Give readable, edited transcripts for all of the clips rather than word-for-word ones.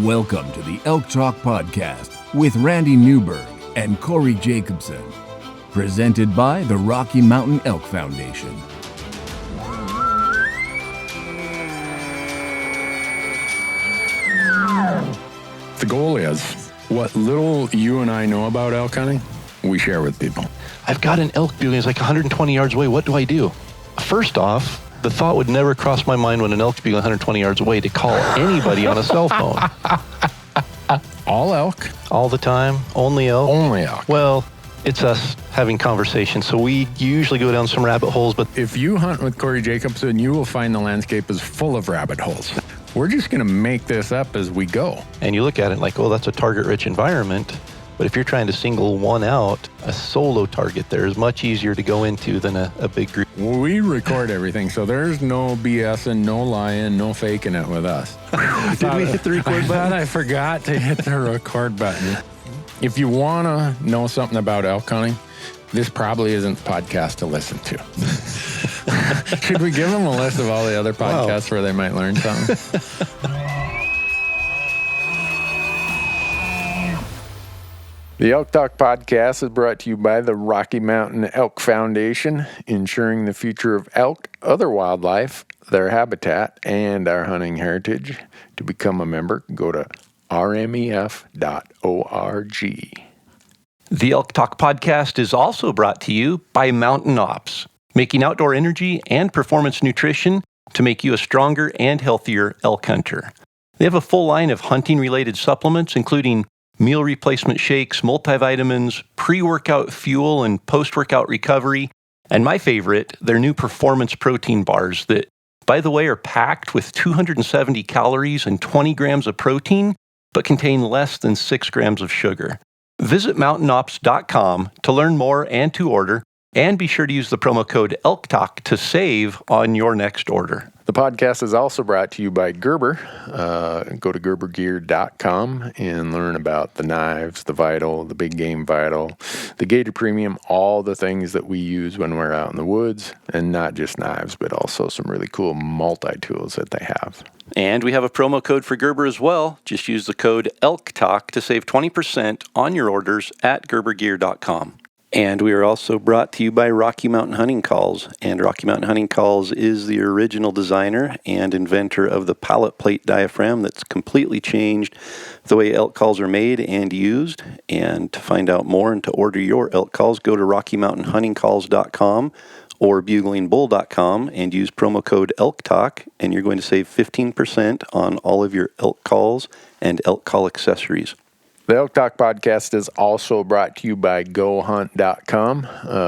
Welcome to the Elk Talk Podcast with Randy Newberg and Corey Jacobson. Presented by the Rocky Mountain Elk Foundation. The goal is, what little you and I know about elk hunting, we share with people. I've got an elk bugle, it's like 120 yards away. What do I do? First off, the thought would never cross my mind when an elk's bugle 120 yards away to call anybody on a cell phone. All elk? All the time? Only elk? Only elk. Well, it's us having conversations, so we usually go down some rabbit holes, but If you hunt with Corey Jacobson, you will find the landscape is full of rabbit holes. We're just going to make this up as we go. and you look at it like, oh, that's a target-rich environment. But if you're trying to single one out, a solo target there is much easier to go into than a big group. We record everything, so there's no BSing, no lying, no faking it with us. Did we hit the record I button? thought I forgot to hit the record button. If you want to know something about elk hunting, this probably isn't the podcast to listen to. Should we give them a list of all the other podcasts where they might learn something? The Elk Talk Podcast is brought to you by the Rocky Mountain Elk Foundation, ensuring the future of elk, other wildlife, their habitat, and our hunting heritage. To become a member, go to rmef.org. The Elk Talk Podcast is also brought to you by Mountain Ops, making outdoor energy and performance nutrition to make you a stronger and healthier elk hunter. They have a full line of hunting-related supplements, including meal replacement shakes, multivitamins, pre-workout fuel, and post-workout recovery. And my favorite, their new performance protein bars that, by the way, are packed with 270 calories and 20 grams of protein, but contain less than 6 grams of sugar. Visit mountainops.com to learn more and to order, and be sure to use the promo code ELKTALK to save on your next order. The podcast is also brought to you by Gerber. Go to gerbergear.com and learn about the knives, the Vital, the Big Game Vital, the Gator Premium, all the things that we use when we're out in the woods, and not just knives, but also some really cool multi-tools that they have. And we have a promo code for Gerber as well. Just use the code ELKTALK to save 20% on your orders at gerbergear.com. And we are also brought to you by Rocky Mountain Hunting Calls. And Rocky Mountain Hunting Calls is the original designer and inventor of the pallet plate diaphragm that's completely changed the way elk calls are made and used. And to find out more and to order your elk calls, go to RockyMountainHuntingCalls.com or buglingbull.com and use promo code ELKTALK, and you're going to save 15% on all of your elk calls and elk call accessories. The Elk Talk Podcast is also brought to you by GoHunt.com.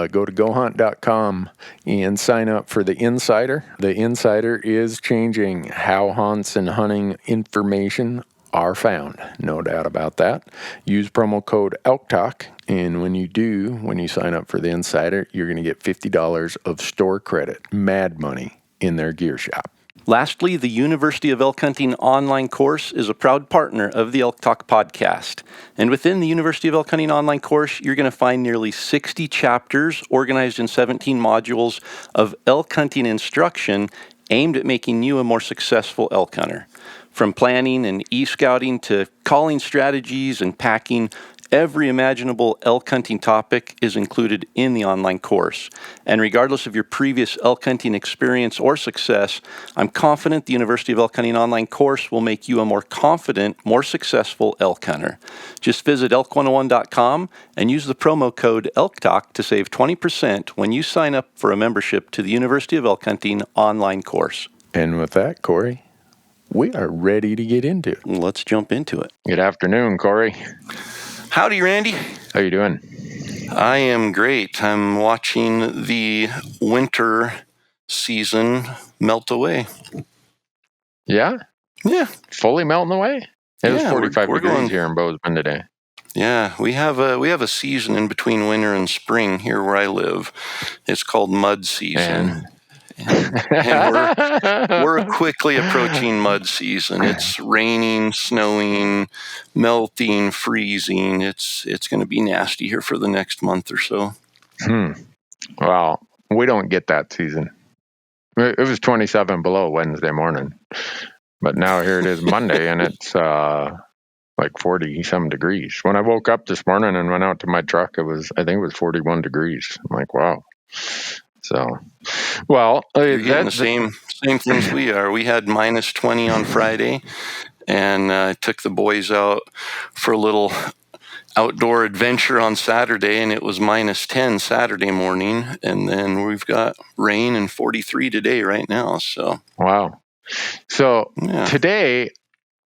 Go to GoHunt.com and sign up for the Insider. The Insider is changing how hunts and hunting information are found. No doubt about that. Use promo code ELKTALK, and when you sign up for the Insider, you're going to get $50 of store credit, mad money, in their gear shop. Lastly, the University of Elk Hunting online course is a proud partner of the Elk Talk Podcast. And within the University of Elk Hunting online course, you're going to find nearly 60 chapters organized in 17 modules of elk hunting instruction aimed at making you a more successful elk hunter. From planning and e-scouting to calling strategies and packing, every imaginable elk hunting topic is included in the online course. And regardless of your previous elk hunting experience or success, I'm confident the University of Elk Hunting online course will make you a more confident, more successful elk hunter. Just visit elk101.com and use the promo code ELKTALK to save 20% when you sign up for a membership to the University of Elk Hunting online course. And with that, Corey, we are ready to get into it. Let's jump into it. Good afternoon, Corey. Howdy, Randy. How you doing? I am great. I'm watching the winter season melt away. Yeah? Yeah. Fully melting away? It was Yeah, 45 we're degrees going- here in Bozeman today. Yeah, we have a season in between winter and spring here where I live. It's called mud season. And we're quickly approaching mud season. It's raining, snowing, melting, freezing. It's going to be nasty here for the next month or so. Well, we don't get that season. It was 27 below Wednesday morning. But now here it is Monday, and it's like 40-some degrees. When I woke up this morning and went out to my truck, I think it was 41 degrees. I'm like, wow. So, well, You're getting the same things we are. We had minus 20 on Friday, and I took the boys out for a little outdoor adventure on Saturday, and it was minus 10 Saturday morning, and then we've got rain and 43 today right now. So wow. So today,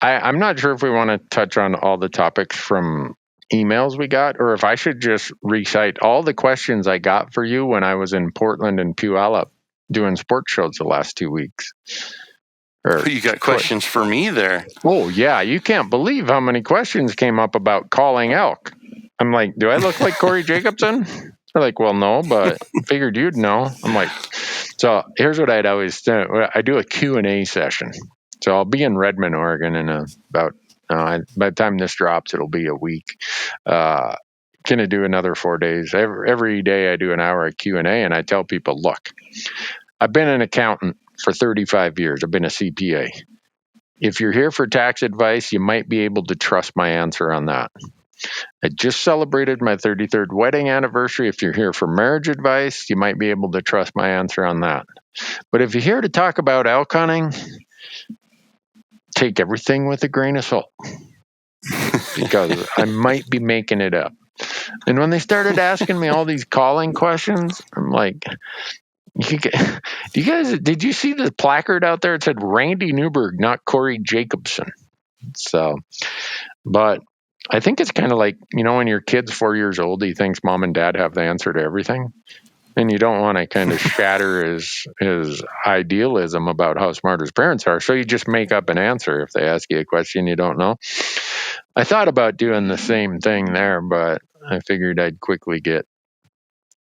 I'm not sure if we want to touch on all the topics from emails we got, or if I should just recite all the questions I got for you when I was in Portland and Puyallup doing sports shows the last 2 weeks. You got questions for me there. Oh, yeah. You can't believe how many questions came up about calling elk. I'm like, do I look like Corey Jacobson? They're like, well, no, but figured you'd know. I'm like, so here's what I'd always do. I do a Q&A session. So I'll be in Redmond, Oregon in about, by the time this drops, it'll be a week. Gonna do another 4 days. Every day I do an hour of Q&A, and I tell people, look, I've been an accountant for 35 years. I've been a CPA. If you're here for tax advice, you might be able to trust my answer on that. I just celebrated my 33rd wedding anniversary. If you're here for marriage advice, you might be able to trust my answer on that. But if you're here to talk about elk hunting, take everything with a grain of salt, because I might be making it up. And when they started asking me all these calling questions, I'm like, did you see the placard out there? It said Randy Newberg, not Corey Jacobson. So, but I think it's kind of like, when your kid's 4 years old, he thinks mom and dad have the answer to everything. And you don't want to kind of shatter his idealism about how smart his parents are. So you just make up an answer if they ask you a question you don't know. I thought about doing the same thing there, but I figured I'd quickly get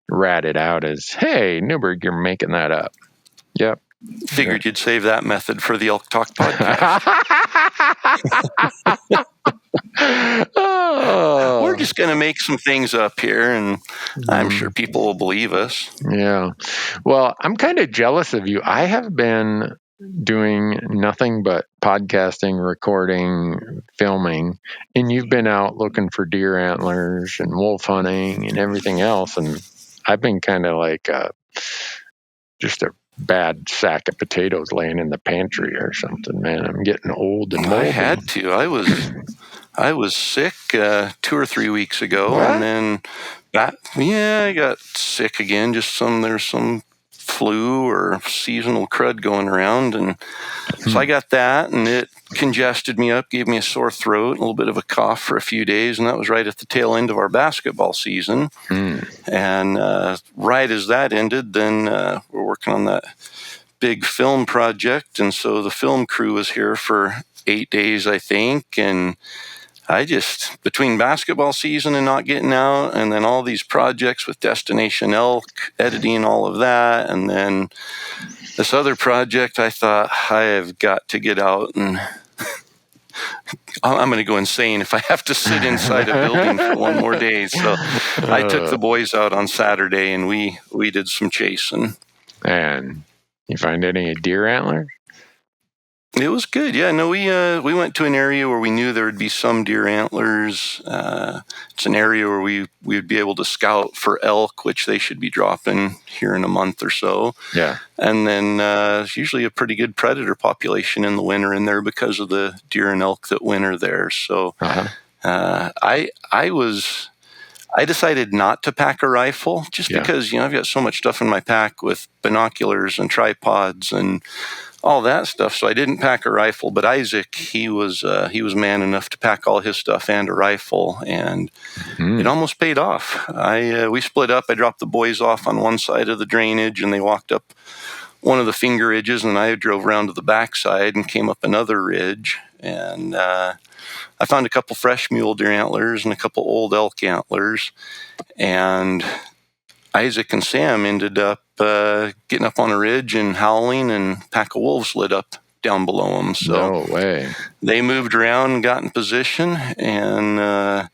ratted out as, hey, Newberg, you're making that up. Yep. Figured you'd save that method for the Elk Talk podcast. We're just going to make some things up here, and I'm sure people will believe us. Yeah. Well, I'm kind of jealous of you. I have been doing nothing but podcasting, recording, filming, and you've been out looking for deer antlers and wolf hunting and everything else, and I've been kind of like just a bad sack of potatoes laying in the pantry or something, man. I'm getting old and moldy. I had to. I was sick 2 or 3 weeks ago, what? And then I got sick again. There's some flu or seasonal crud going around, and so I got that, and it congested me up, gave me a sore throat, a little bit of a cough for a few days, and that was right at the tail end of our basketball season. And right as that ended, then we're working on that big film project, and so the film crew was here for 8 days, I think, and I just, between basketball season and not getting out, and then all these projects with Destination Elk, editing all of that, and then this other project, I thought, I have got to get out, and I'm going to go insane if I have to sit inside a building for one more day. So I took the boys out on Saturday, and we did some chasing. And you find any deer antler? It was good. Yeah, no, we went to an area where we knew there would be some deer antlers. It's an area where we would be able to scout for elk, which they should be dropping here in a month or so. Yeah. And then it's usually a pretty good predator population in the winter in there because of the deer and elk that winter there. So I decided not to pack a rifle just because, I've got so much stuff in my pack with binoculars and tripods and all that stuff. So I didn't pack a rifle, but Isaac, he was man enough to pack all his stuff and a rifle, and it almost paid off. We split up. I dropped the boys off on one side of the drainage, and they walked up one of the finger ridges, and I drove around to the backside and came up another ridge, and I found a couple fresh mule deer antlers and a couple old elk antlers, and Isaac and Sam ended up getting up on a ridge and howling, and a pack of wolves lit up down below them. So no way. They moved around and got in position, and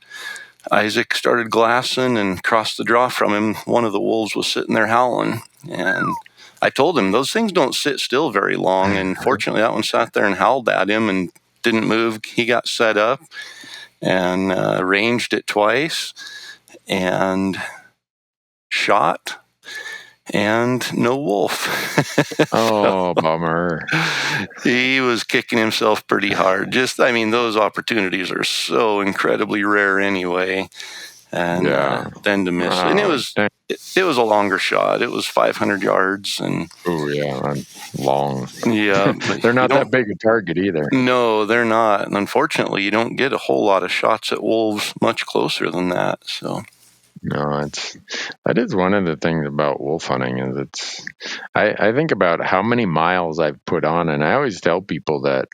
Isaac started glassing and crossed the draw from him. One of the wolves was sitting there howling, and I told him those things don't sit still very long, and fortunately that one sat there and howled at him and didn't move. He got set up and ranged it twice and shot, and no wolf. Oh, bummer. He was kicking himself pretty hard. Those opportunities are so incredibly rare anyway. And then to miss. And it was a longer shot. It was 500 yards. And oh, yeah, long. Yeah. They're not that big a target either. No, they're not. And unfortunately, you don't get a whole lot of shots at wolves much closer than that. So. No, that is one of the things about wolf hunting is I think about how many miles I've put on, and I always tell people that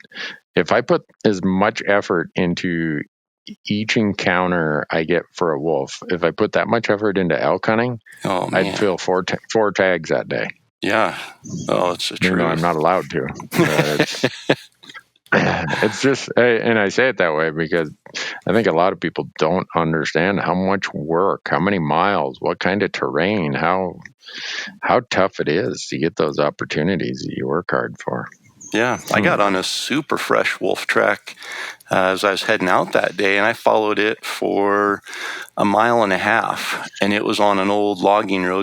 if I put as much effort into each encounter I get for a wolf, if I put that much effort into elk hunting, I'd fill four tags that day. Yeah. Oh, it's the truth. I'm not allowed to. It's just, and I say it that way because I think a lot of people don't understand how much work, how many miles, what kind of terrain, how tough it is to get those opportunities that you work hard for. Yeah, I got on a super fresh wolf track as I was heading out that day, and I followed it for a mile and a half, and it was on an old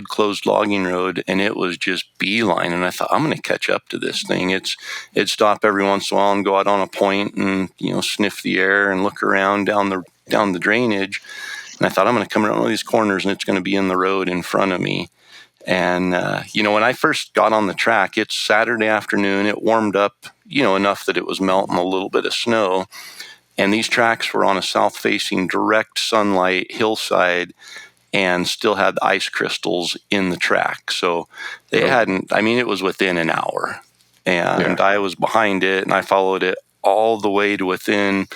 closed logging road, and it was just beeline, and I thought, I'm going to catch up to this thing. It'd stop every once in a while and go out on a point and, sniff the air and look around down the drainage, and I thought, I'm going to come around all these corners, and it's going to be in the road in front of me. And, when I first got on the track, it's Saturday afternoon. It warmed up, enough that it was melting a little bit of snow. And these tracks were on a south-facing direct sunlight hillside and still had ice crystals in the track. So they it was within an hour. And I was behind it, and I followed it all the way to within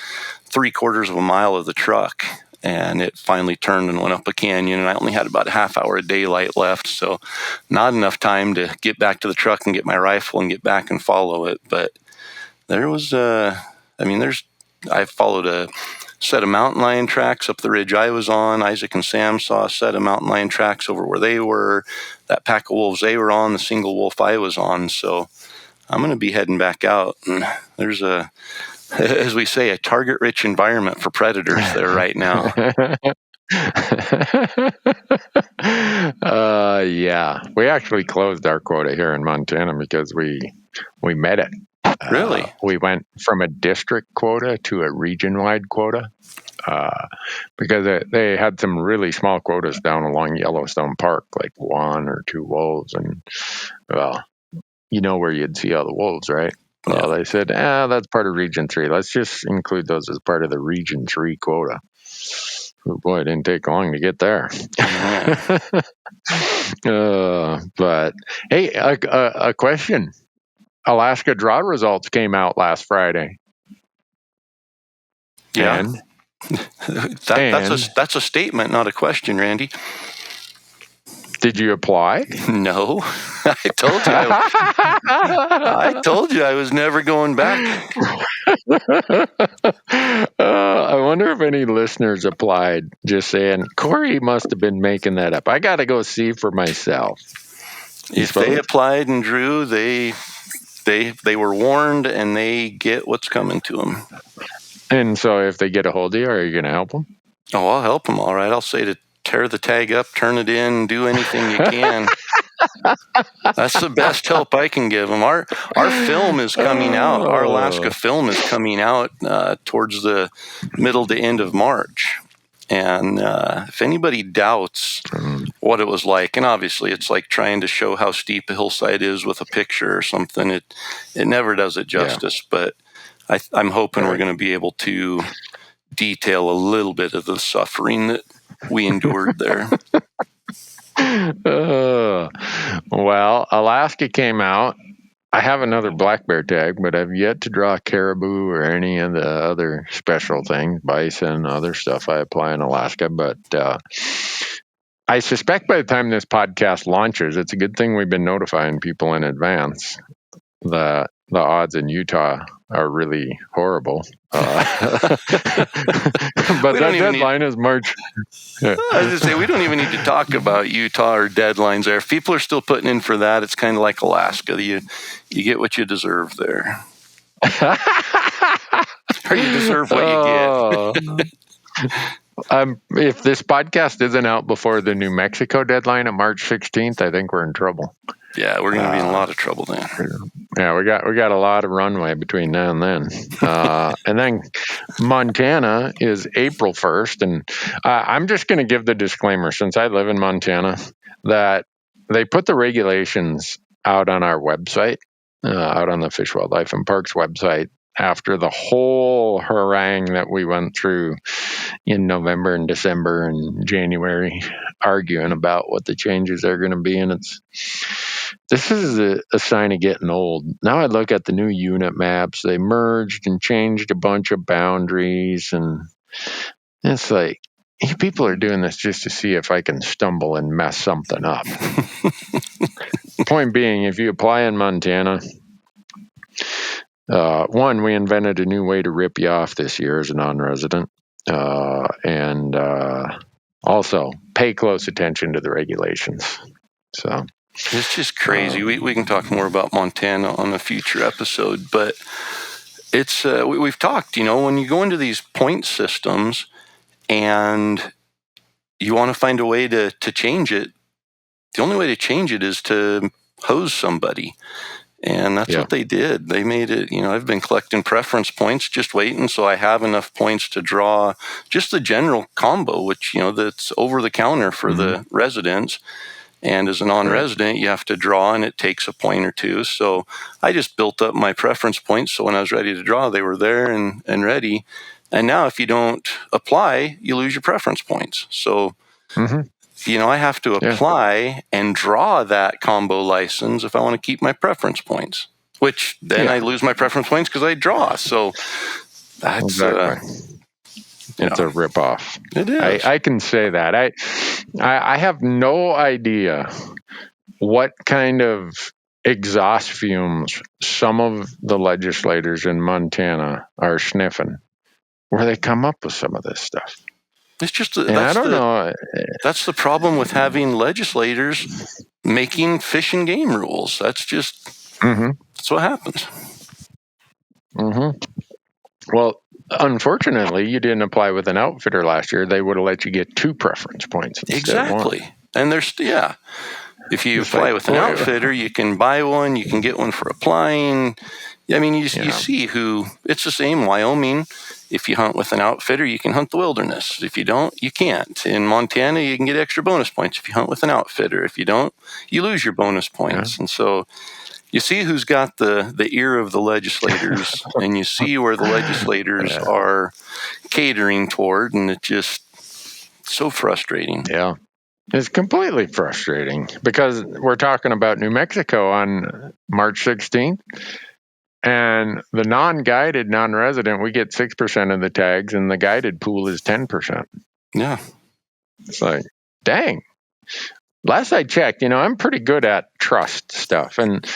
3/4 of a mile of the truck. And it finally turned and went up a canyon, and I only had about a half hour of daylight left, so not enough time to get back to the truck and get my rifle and get back and follow it. But there was, I followed a set of mountain lion tracks up the ridge I was on. Isaac and Sam saw a set of mountain lion tracks over where they were, that pack of wolves they were on, the single wolf I was on. So I'm going to be heading back out, and there's as we say, a target-rich environment for predators there right now. Yeah. We actually closed our quota here in Montana because we met it. Really? We went from a district quota to a region-wide quota because they had some really small quotas down along Yellowstone Park, like 1 or 2 wolves. And, where you'd see all the wolves, right? Well, they said, that's part of Region 3. Let's just include those as part of the Region 3 quota. Oh, boy, it didn't take long to get there. But, hey, a question. Alaska draw results came out last Friday. Yeah. And that's a statement, not a question, Randy. Did you apply? No, I told you I was never going back. I wonder if any listeners applied, just saying, Corey must have been making that up. I got to go see for myself. If they applied and drew, they were warned, and they get what's coming to them. And so if they get a hold of you, are you going to help them? Oh, I'll help them. All right. I'll say to tear the tag up, turn it in, do anything you can. That's the best help I can give them. Our film is coming out. Our Alaska film is coming out towards the middle to end of March. And if anybody doubts what it was like, and obviously it's like trying to show how steep a hillside is with a picture or something, it never does it justice. Yeah. But I'm hoping we're going to be able to detail a little bit of the suffering that we endured there. Well, Alaska came out. I have another black bear tag, but I've yet to draw caribou or any of the other special things, bison, other stuff I apply in Alaska. But I suspect by the time this podcast launches, it's a good thing we've been notifying people in advance that the odds in Utah are really horrible. But that deadline is March. I was just say, we don't even need to talk about Utah or deadlines there. If people are still putting in for that, it's kind of like Alaska. You get what you deserve there. Or you deserve what you get. If this podcast isn't out before the New Mexico deadline of March 16th, I think we're in trouble. Yeah, we're going to be in a lot of trouble then. Yeah, we got a lot of runway between now and then. And then Montana is April 1st. And I'm just going to give the disclaimer, since I live in Montana, that they put the regulations out on our website, out on the Fish, Wildlife, and Parks website, after the whole harangue that we went through in November and December and January, arguing about what the changes are going to be. And this is a sign of getting old. Now I look at the new unit maps. They merged and changed a bunch of boundaries. And it's like, you people are doing this just to see if I can stumble and mess something up. Point being, if you apply in Montana, one, we invented a new way to rip you off this year as a non-resident. And also pay close attention to the regulations. So it's just crazy. We can talk more about Montana on a future episode, but it's we've talked, when you go into these point systems and you want to find a way to change it, the only way to change it is to hose somebody. And that's what they did. They made it, I've been collecting preference points, just waiting so I have enough points to draw just the general combo, which, that's over the counter for the residents. And as a non-resident, you have to draw, and it takes a point or two. So I just built up my preference points. So when I was ready to draw, they were there and ready. And now if you don't apply, you lose your preference points. So I have to apply and draw that combo license if I want to keep my preference points, which then I lose my preference points because I draw. So that's it's a ripoff. It is. I can say that. I have no idea what kind of exhaust fumes some of the legislators in Montana are sniffing, where they come up with some of this stuff. It's just I don't know. That's the problem with having legislators making fish and game rules. That's just that's what happens. Well, unfortunately, you didn't apply with an outfitter last year. They would have let you get 2 preference points instead of 1. And there's if you apply with an outfitter, you can buy one. You can get one for applying. I mean, you see who. It's the same. Wyoming. If you hunt with an outfitter, you can hunt the wilderness. If you don't, you can't. In Montana, you can get extra bonus points if you hunt with an outfitter. If you don't, you lose your bonus points. And so you see who's got the ear of the legislators, and you see where the legislators are catering toward, and it's just so frustrating. Yeah. It's completely frustrating because we're talking about New Mexico on March 16th. And the non-guided, non-resident, we get 6% of the tags, and the guided pool is 10%. Yeah. It's like, dang. Last I checked, I'm pretty good at trust stuff. And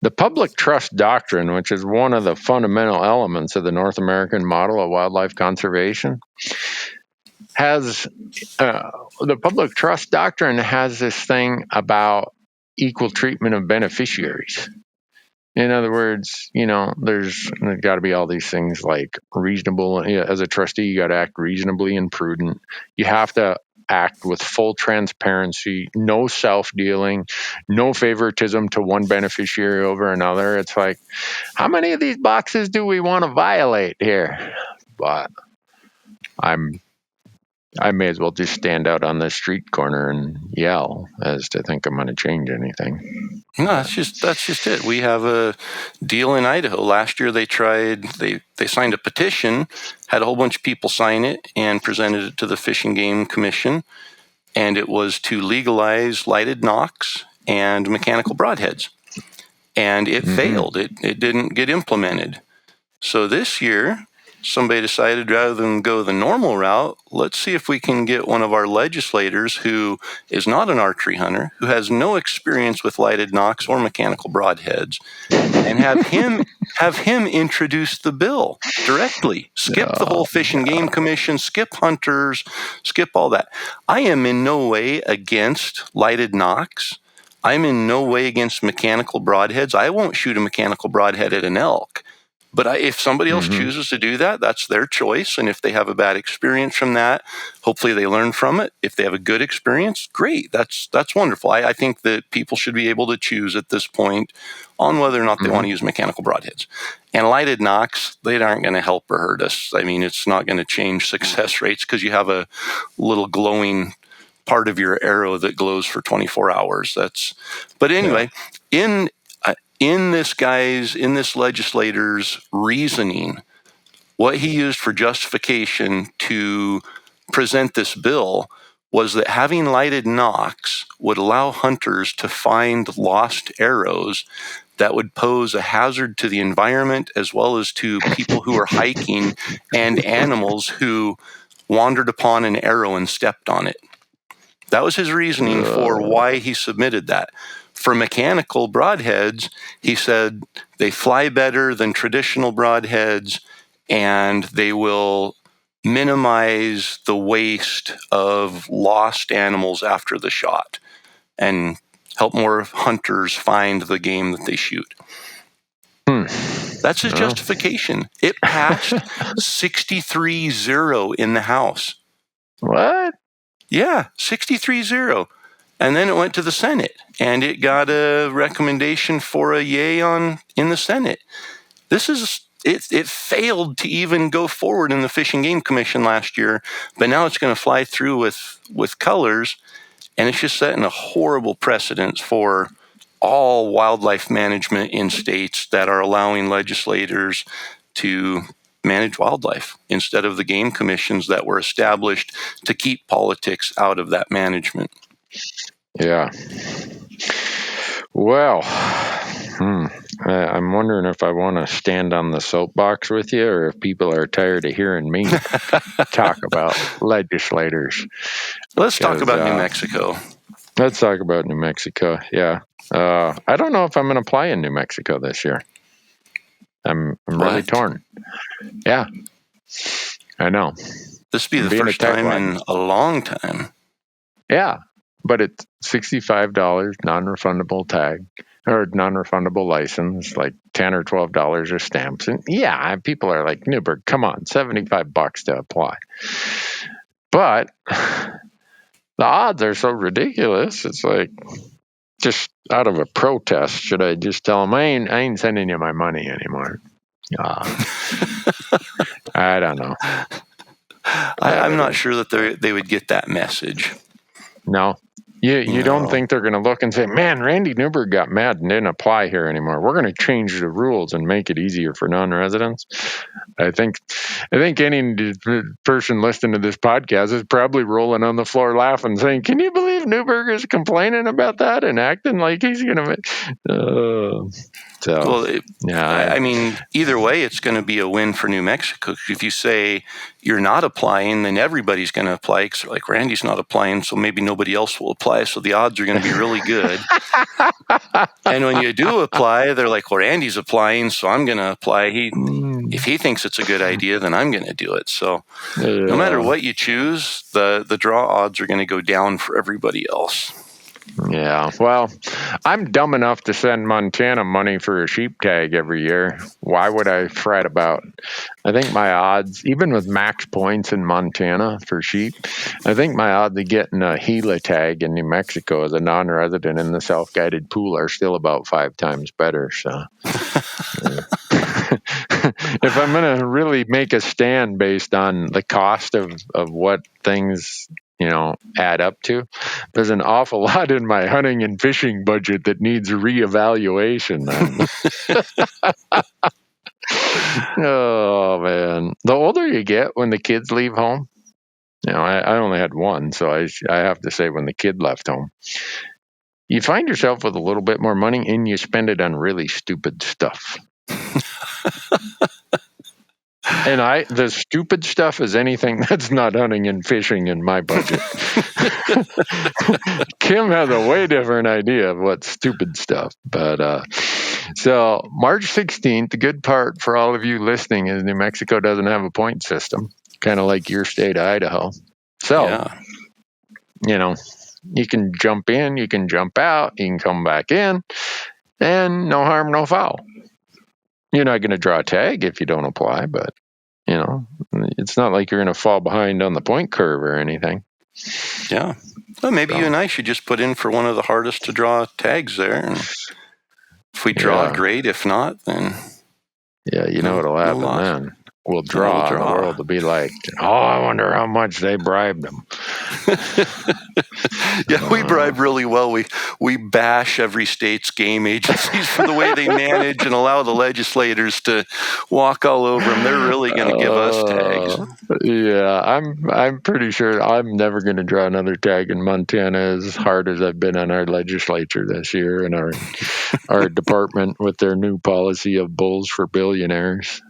the public trust doctrine, which is one of the fundamental elements of the North American model of wildlife conservation, has the public trust doctrine has this thing about equal treatment of beneficiaries. In other words, there's got to be all these things like reasonable. As a trustee, you got to act reasonably and prudent. You have to act with full transparency, no self-dealing, no favoritism to one beneficiary over another. It's like, how many of these boxes do we want to violate here? But I may as well just stand out on the street corner and yell as to think I'm going to change anything. No, that's just it. We have a deal in Idaho. Last year they signed a petition, had a whole bunch of people sign it, and presented it to the Fish and Game Commission. And it was to legalize lighted knocks and mechanical broadheads. And it failed. It didn't get implemented. So this year, somebody decided rather than go the normal route, let's see if we can get one of our legislators who is not an archery hunter, who has no experience with lighted nocks or mechanical broadheads, and have him introduce the bill directly. Skip the whole Fish and Game Commission, skip hunters, skip all that. I am in no way against lighted nocks. I'm in no way against mechanical broadheads. I won't shoot a mechanical broadhead at an elk. But if somebody else chooses to do that, that's their choice. And if they have a bad experience from that, hopefully they learn from it. If they have a good experience, great. That's wonderful. I think that people should be able to choose at this point on whether or not they want to use mechanical broadheads. And lighted nocks, they aren't going to help or hurt us. I mean, it's not going to change success rates because you have a little glowing part of your arrow that glows for 24 hours. But anyway, in this legislator's reasoning, what he used for justification to present this bill was that having lighted nocks would allow hunters to find lost arrows that would pose a hazard to the environment as well as to people who are hiking and animals who wandered upon an arrow and stepped on it. That was his reasoning for why he submitted that. For mechanical broadheads, he said they fly better than traditional broadheads, and they will minimize the waste of lost animals after the shot and help more hunters find the game that they shoot. That's his justification. It passed 63-0 in the House. What? Yeah, 63-0. And then it went to the Senate, and it got a recommendation for a yay in the Senate. It failed to even go forward in the Fish and Game Commission last year, but now it's going to fly through with colors, and it's just setting a horrible precedent for all wildlife management in states that are allowing legislators to manage wildlife instead of the game commissions that were established to keep politics out of that management. Yeah. Well, I'm wondering if I want to stand on the soapbox with you or if people are tired of hearing me talk about legislators. Let's talk about New Mexico. Let's talk about New Mexico. Yeah. I don't know if I'm going to apply in New Mexico this year. I'm really torn. Yeah. I know. This will be the first time in a long time. Yeah. But it's $65 non-refundable tag or non-refundable license, like $10 or $12 of stamps. And yeah, people are like, Newberg, come on, $75 to apply. But the odds are so ridiculous. It's like, just out of a protest, should I just tell them, I ain't sending you my money anymore? I don't know. I'm not sure that they would get that message. No. You don't think they're going to look and say, man, Randy Newberg got mad and didn't apply here anymore. We're going to change the rules and make it easier for non-residents. I think any person listening to this podcast is probably rolling on the floor laughing, saying, can you believe Newberg is complaining about that and acting like he's going to... I mean, either way, it's going to be a win for New Mexico. If you say you're not applying, then everybody's going to apply. Because like Randy's not applying, so maybe nobody else will apply. So the odds are going to be really good. And when you do apply, they're like, well, Randy's applying, so I'm going to apply. If he thinks it's a good idea, then I'm going to do it. So no matter what you choose, the draw odds are going to go down for everybody else. Yeah, well, I'm dumb enough to send Montana money for a sheep tag every year. Why would I fret about? I think my odds, even with max points in Montana for sheep, I think my odds of getting a Gila tag in New Mexico as a non-resident in the self-guided pool are still about 5 times better. So, if I'm going to really make a stand based on the cost of what things add up to, there's an awful lot in my hunting and fishing budget that needs reevaluation. Oh man, the older you get, when the kids leave home, I only had one, so I have to say when the kid left home, you find yourself with a little bit more money and you spend it on really stupid stuff. And the stupid stuff is anything that's not hunting and fishing in my budget. Kim has a way different idea of what's stupid stuff. But so March 16th, the good part for all of you listening is New Mexico doesn't have a point system, kind of like your state of Idaho. So, you can jump in, you can jump out, you can come back in, and no harm, no foul. You're not going to draw a tag if you don't apply, but, it's not like you're going to fall behind on the point curve or anything. Yeah. Well, maybe you and I should just put in for one of the hardest to draw tags there. And if we draw, great. If not, then... Yeah, what'll happen then. We'll draw, and the world will be like, I wonder how much they bribed them. Yeah, we bribe really well. We bash every state's game agencies for the way they manage and allow the legislators to walk all over them. They're really going to give us tags. Yeah, I'm pretty sure I'm never going to draw another tag in Montana as hard as I've been on our legislature this year and our department with their new policy of bulls for billionaires.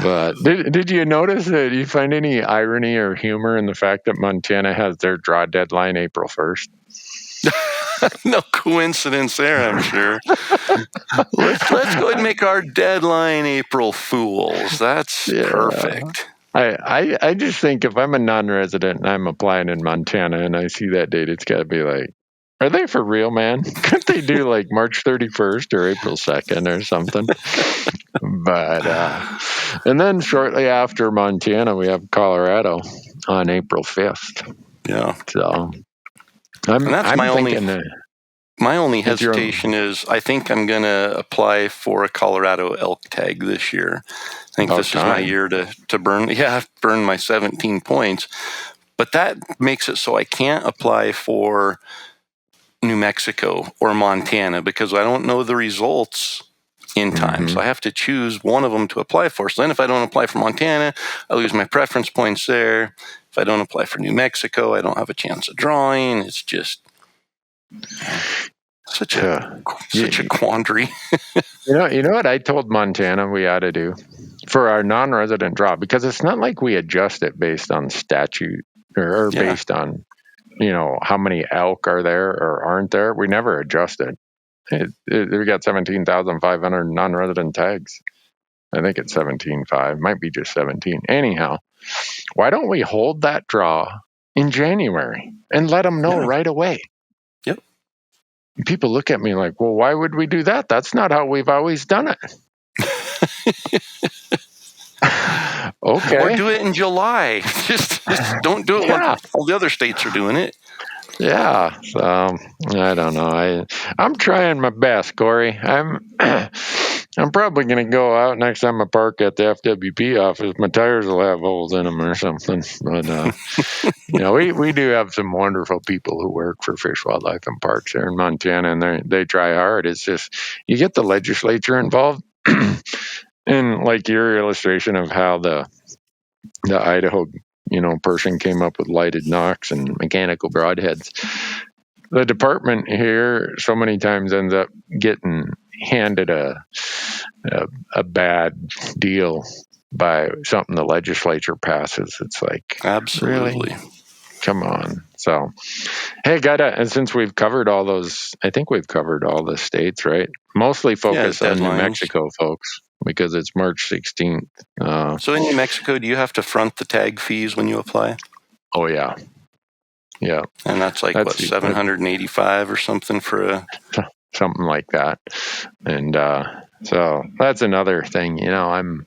But did you notice that you find any irony or humor in the fact that Montana has their draw deadline April 1st? No coincidence there, I'm sure. Let's go ahead and make our deadline April Fools. That's perfect. I just think if I'm a non-resident and I'm applying in Montana and I see that date, it's got to be like, are they for real, man? Couldn't they do like March 31st or April 2nd or something? But, and then shortly after Montana, we have Colorado on April 5th. Yeah. So my only hesitation is I think I'm going to apply for a Colorado elk tag this year. I think this is my year to burn my 17 points. But that makes it so I can't apply for New Mexico or Montana because I don't know the results in time. So I have to choose one of them to apply for. So then if I don't apply for Montana, I lose my preference points there. If I don't apply for New Mexico, I don't have a chance of drawing. It's just such a quandary. You know what I told Montana we ought to do for our non-resident draw, because it's not like we adjust it based on statute or based on, how many elk are there or aren't there. We never adjust it. We got 17,500 non-resident tags. I think it's 17.5, might be just 17. Anyhow, why don't we hold that draw in January and let them know right away? Yep. People look at me like, well, why would we do that? That's not how we've always done it. Okay. Or do it in July. Just don't do it when all the other states are doing it. Yeah, so I don't know. I'm trying my best, Corey. I'm probably going to go out next time I park at the FWP office. My tires will have holes in them or something. But we do have some wonderful people who work for Fish, Wildlife, and Parks there in Montana, and they try hard. It's just you get the legislature involved, and like your illustration of how the Idaho person came up with lighted nocks and mechanical broadheads. The department here so many times ends up getting handed a bad deal by something the legislature passes. It's like, absolutely, really? Come on. So, hey, and since we've covered all those, I think we've covered all the states, right? Mostly focus on New Mexico, folks, because it's March 16th. So in New Mexico, do you have to front the tag fees when you apply? Oh, yeah. Yeah. And that's $785 or something for a... Something like that. And so that's another thing, I'm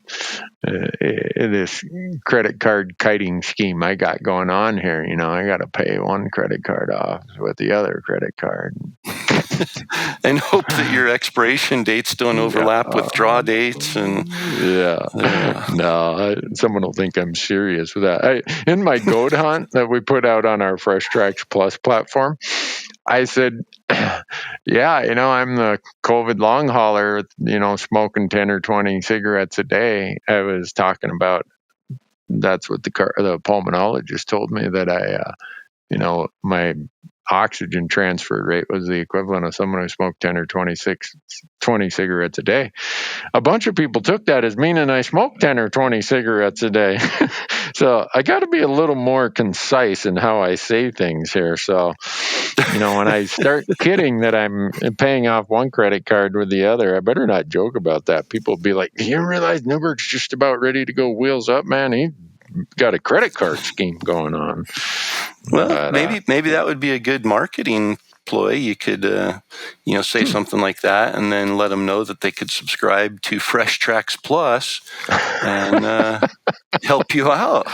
this credit card kiting scheme I got going on here. I got to pay one credit card off with the other credit card. And hope that your expiration dates don't overlap with draw dates. And someone will think I'm serious with that. In my goat hunt that we put out on our Fresh Tracks Plus platform, I said, I'm the COVID long hauler, smoking 10 or 20 cigarettes a day. I was talking about, that's what the pulmonologist told me, that my oxygen transfer rate was the equivalent of someone who smoked 10 or 20 cigarettes a day. A bunch of people took that as meaning I smoked 10 or 20 cigarettes a day. So I got to be a little more concise in how I say things here. So, when I start kidding that I'm paying off one credit card with the other, I better not joke about that. People will be like, do you realize Newberg's just about ready to go wheels up, man? He got a credit card scheme going on. Well, But, maybe that would be a good marketing ploy. You could, say something like that, and then let them know that they could subscribe to Fresh Tracks Plus and help you out.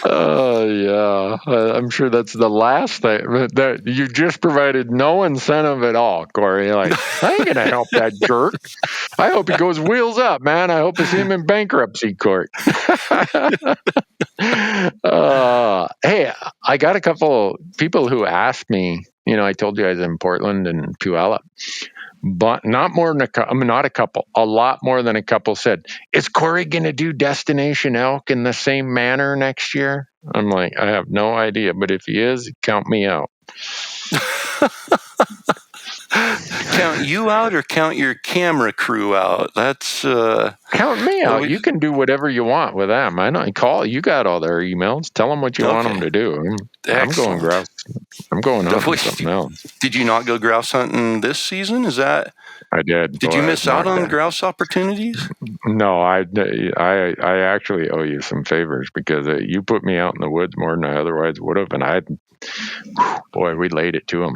Oh yeah, I'm sure that's the last thing. That you just provided no incentive at all, Corey. Like, I ain't gonna help that jerk. I hope he goes wheels up, man. I hope I see him in bankruptcy court. Hey, I got a couple people who asked me. I told you I was in Portland and Puyallup, but not more than a lot more than a couple said, is Corey going to do Destination Elk in the same manner next year? I'm like, I have no idea, but if he is, count me out. Count you out or count your camera crew out? That's count me out. You can do whatever you want with them. I know. Call. You got all their emails. Tell them what you want them to do. I'm going grouse. I'm going hunting something else. Did you not go grouse hunting this season? Is that? I did. Did you miss out on grouse opportunities? No, I actually owe you some favors because you put me out in the woods more than I otherwise would have, and we laid it to them.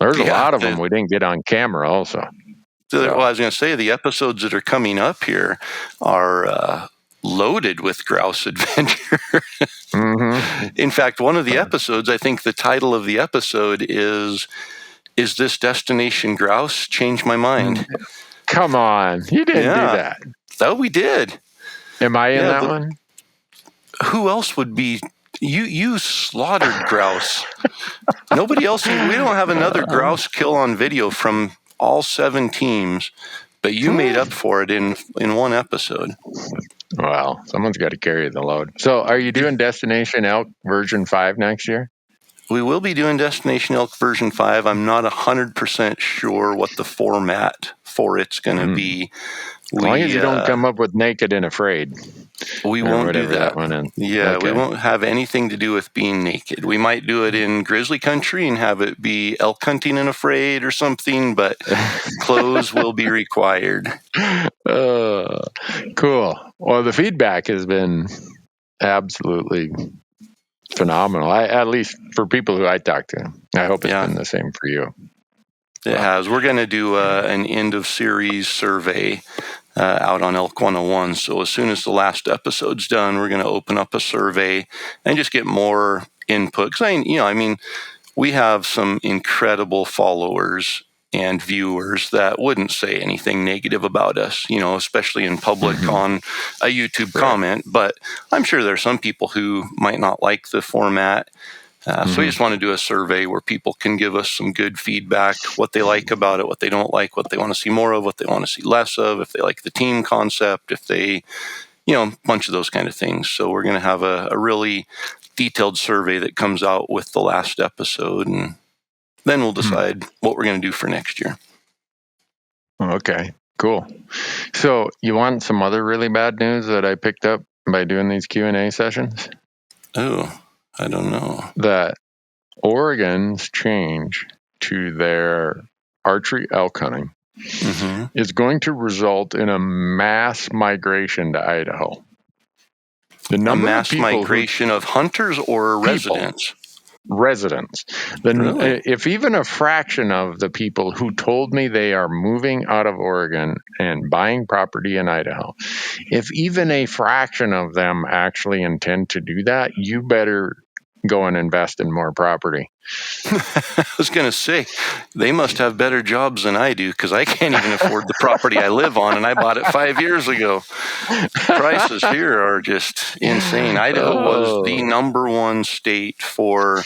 There's a lot of them we didn't get on camera also. Well, I was going to say, the episodes that are coming up here are loaded with grouse adventure. Mm-hmm. In fact, one of the episodes, I think the title of the episode is this Destination Grouse Change My Mind? Come on. You didn't do that. Oh, we did. Am I in that one? Who else would be? You slaughtered grouse. Nobody else. We don't have another grouse kill on video from all 7 teams, but you made up for it in one episode. Well, someone's got to carry the load. So are you doing Destination Elk version 5 next year? We will be doing Destination Elk version 5. I'm not 100% sure what the format for it's going to be. As long as you don't come up with Naked and Afraid. We won't do that. Okay. We won't have anything to do with being naked. We might do it in grizzly country and have it be elk hunting and afraid or something, but clothes will be required. Cool. Well, the feedback has been absolutely phenomenal. At least for people who I talk to. I hope it's been the same for you. It has. We're going to do an end of series survey out on Elk 101. So as soon as the last episode's done, we're going to open up a survey and just get more input. Because we have some incredible followers and viewers that wouldn't say anything negative about us, especially in public on a YouTube comment. But I'm sure there are some people who might not like the format. So we just want to do a survey where people can give us some good feedback, what they like about it, what they don't like, what they want to see more of, what they want to see less of, if they like the team concept, if they, a bunch of those kind of things. So we're going to have a really detailed survey that comes out with the last episode, and then we'll decide what we're going to do for next year. Okay, cool. So you want some other really bad news that I picked up by doing these Q&A sessions? Oh, I don't know. That Oregon's change to their archery elk hunting is going to result in a mass migration to Idaho. A mass migration of hunters or residents? Residents. Really? If even a fraction of the people who told me they are moving out of Oregon and buying property in Idaho, if even a fraction of them actually intend to do that, you better go and invest in more property. I was going to say, they must have better jobs than I do because I can't even afford the property I live on, and I bought it 5 years ago. Prices here are just insane. Idaho was the number 1 state for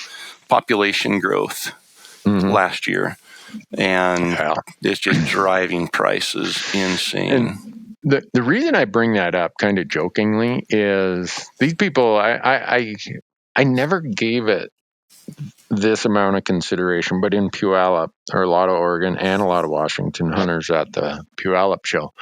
population growth last year, and it's just driving prices insane. And the reason I bring that up kind of jokingly is these people, I never gave it this amount of consideration, but in Puyallup, there are a lot of Oregon and a lot of Washington hunters at the Puyallup show.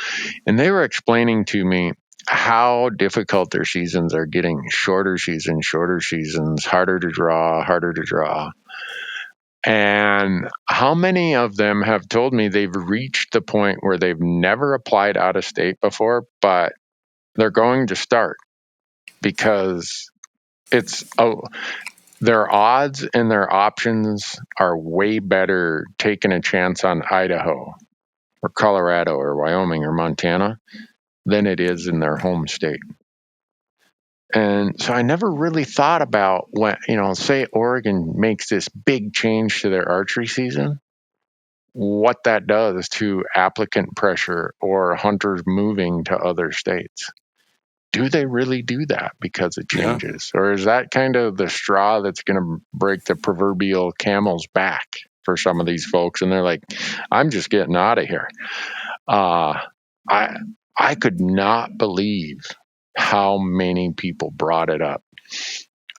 And they were explaining to me how difficult their seasons are getting. Shorter seasons, harder to draw. And how many of them have told me they've reached the point where they've never applied out of state before, but they're going to start because their odds and their options are way better taking a chance on Idaho or Colorado or Wyoming or Montana than it is in their home state. And so I never really thought about when, say Oregon makes this big change to their archery season, what that does to applicant pressure or hunters moving to other states. Do they really do that because it changes? Yeah. Or is that kind of the straw that's going to break the proverbial camel's back for some of these folks? And they're like, I'm just getting out of here. I could not believe how many people brought it up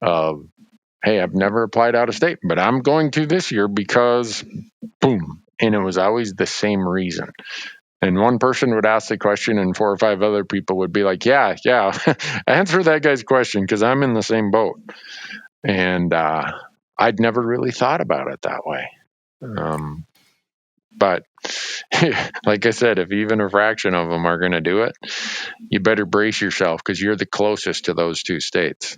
of, hey, I've never applied out of state, but I'm going to this year because boom. And it was always the same reason. And one person would ask the question and 4 or 5 other people would be like, yeah, answer that guy's question because I'm in the same boat. And I'd never really thought about it that way. But like I said, if even a fraction of them are going to do it, you better brace yourself because you're the closest to those 2 states.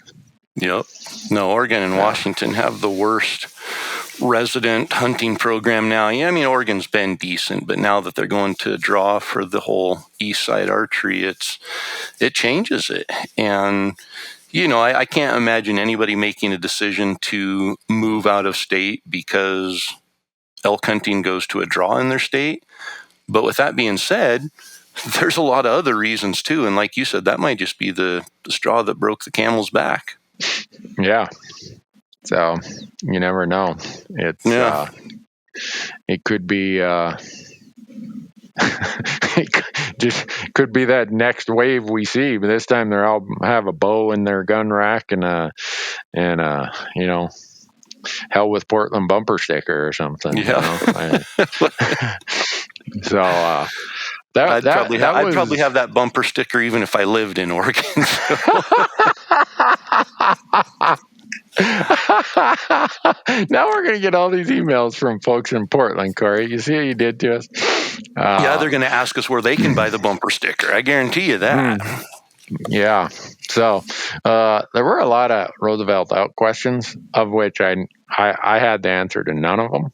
Yep. No, Oregon and Washington have the worst resident hunting program now. Yeah, I mean, Oregon's been decent, but now that they're going to draw for the whole east side archery, it changes it. And, I can't imagine anybody making a decision to move out of state because elk hunting goes to a draw in their state. But with that being said, there's a lot of other reasons too. And like you said, that might just be the straw that broke the camel's back. Yeah. So you never know. It could be it just could be that next wave we see. But this time they're all have a bow in their gun rack and hell with Portland bumper sticker or something. Yeah. So I'd probably have that bumper sticker even if I lived in Oregon. Now we're going to get all these emails from folks in Portland, Corey. You see what you did to us? Yeah, they're going to ask us where they can buy the bumper sticker. I guarantee you that. Yeah. So there were a lot of Roosevelt Elk questions, of which I had the answer to none of them.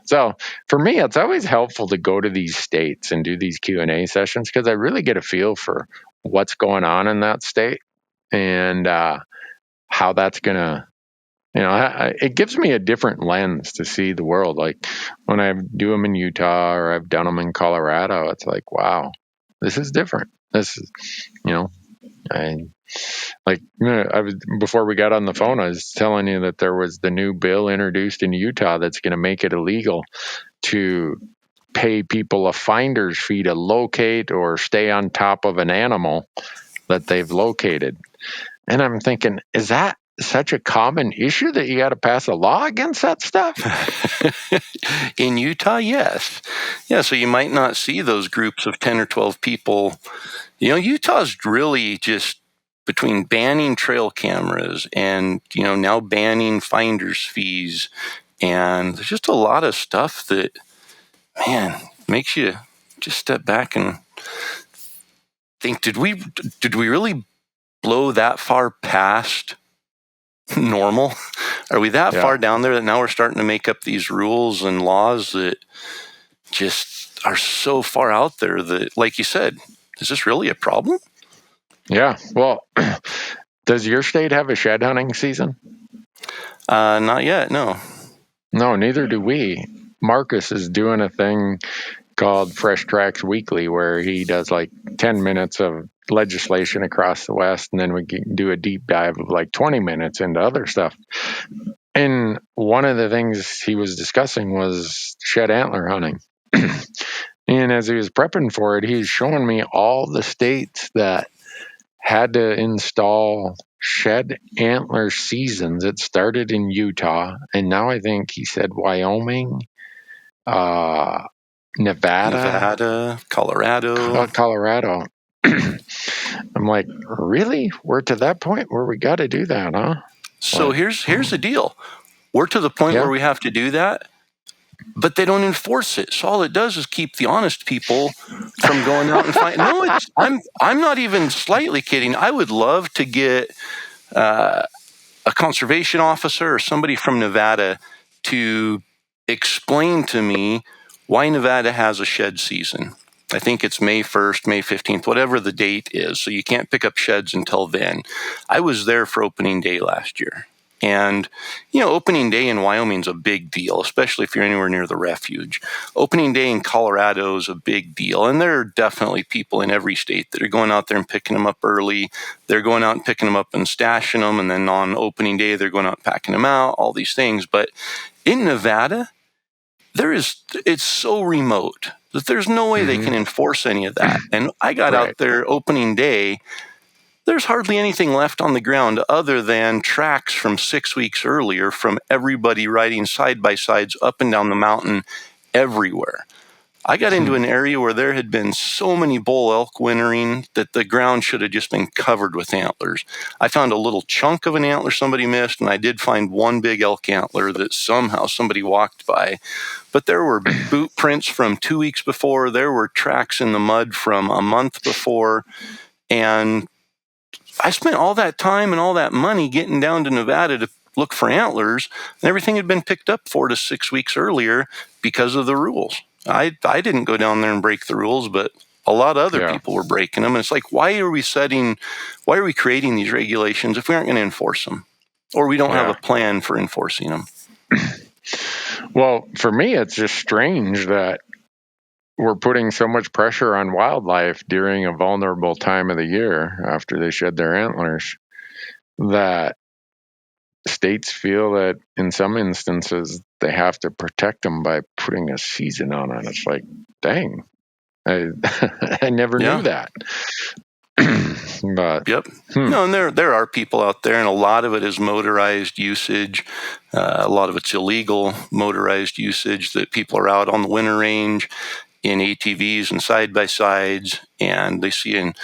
So for me, it's always helpful to go to these states and do these Q&A sessions because I really get a feel for what's going on in that state and how that's going to, it gives me a different lens to see the world. Like when I do them in Utah or I've done them in Colorado, it's like, wow, this is different. This is, before we got on the phone, I was telling you that there was the new bill introduced in Utah that's going to make it illegal to pay people a finder's fee to locate or stay on top of an animal that they've located. And I'm thinking, is that such a common issue that you got to pass a law against that stuff? In Utah, yes. Yeah, so you might not see those groups of 10 or 12 people. Utah's really just between banning trail cameras and, now banning finder's fees. And there's just a lot of stuff that, man, makes you just step back and think, did we really blow that far past normal? Are we that far down there that now we're starting to make up these rules and laws that just are so far out there that, like you said, is this really a problem? Yeah. Well, does your state have a shed hunting season? Not yet. No. No, neither do we. Marcus is doing a thing called Fresh Tracks Weekly where he does like 10 minutes of legislation across the West, and then we can do a deep dive of like 20 minutes into other stuff. And one of the things he was discussing was shed antler hunting. And as he was prepping for it, he was showing me all the states that had to install shed antler seasons. It started in Utah, and now I think he said Wyoming, Nevada, Colorado. Colorado. I'm like, really? We're to that point where we got to do that, huh? So here's the deal. We're to the point where we have to do that, but they don't enforce it. So all it does is keep the honest people from going out and finding. No, I'm not even slightly kidding. I would love to get a conservation officer or somebody from Nevada to explain to me why Nevada has a shed season. I think it's May 1st, May 15th, whatever the date is. So you can't pick up sheds until then. I was there for opening day last year. And, opening day in Wyoming is a big deal, especially if you're anywhere near the refuge. Opening day in Colorado is a big deal. And there are definitely people in every state that are going out there and picking them up early. They're going out and picking them up and stashing them. And then on opening day, they're going out and packing them out, all these things. But in Nevada, it's so remote that there's no way they can enforce any of that. And I got out there opening day. There's hardly anything left on the ground other than tracks from 6 weeks earlier from everybody riding side-by-sides up and down the mountain everywhere. I got into an area where there had been so many bull elk wintering that the ground should have just been covered with antlers. I found a little chunk of an antler somebody missed, and I did find one big elk antler that somehow somebody walked by. But there were boot prints from 2 weeks before. There were tracks in the mud from a month before. And I spent all that time and all that money getting down to Nevada to look for antlers, and everything had been picked up 4 to 6 weeks earlier because of the rules. I didn't go down there and break the rules, but a lot of other people were breaking them. And it's like, why are we creating these regulations if we aren't going to enforce them? Or we don't have a plan for enforcing them? Well, for me, it's just strange that we're putting so much pressure on wildlife during a vulnerable time of the year after they shed their antlers that states feel that in some instances they have to protect them by putting a season on it. It's like, dang, I never knew that. But No, and there are people out there, and a lot of it is motorized usage. A lot of it's illegal motorized usage that people are out on the winter range in ATVs and side-by-sides, and they see a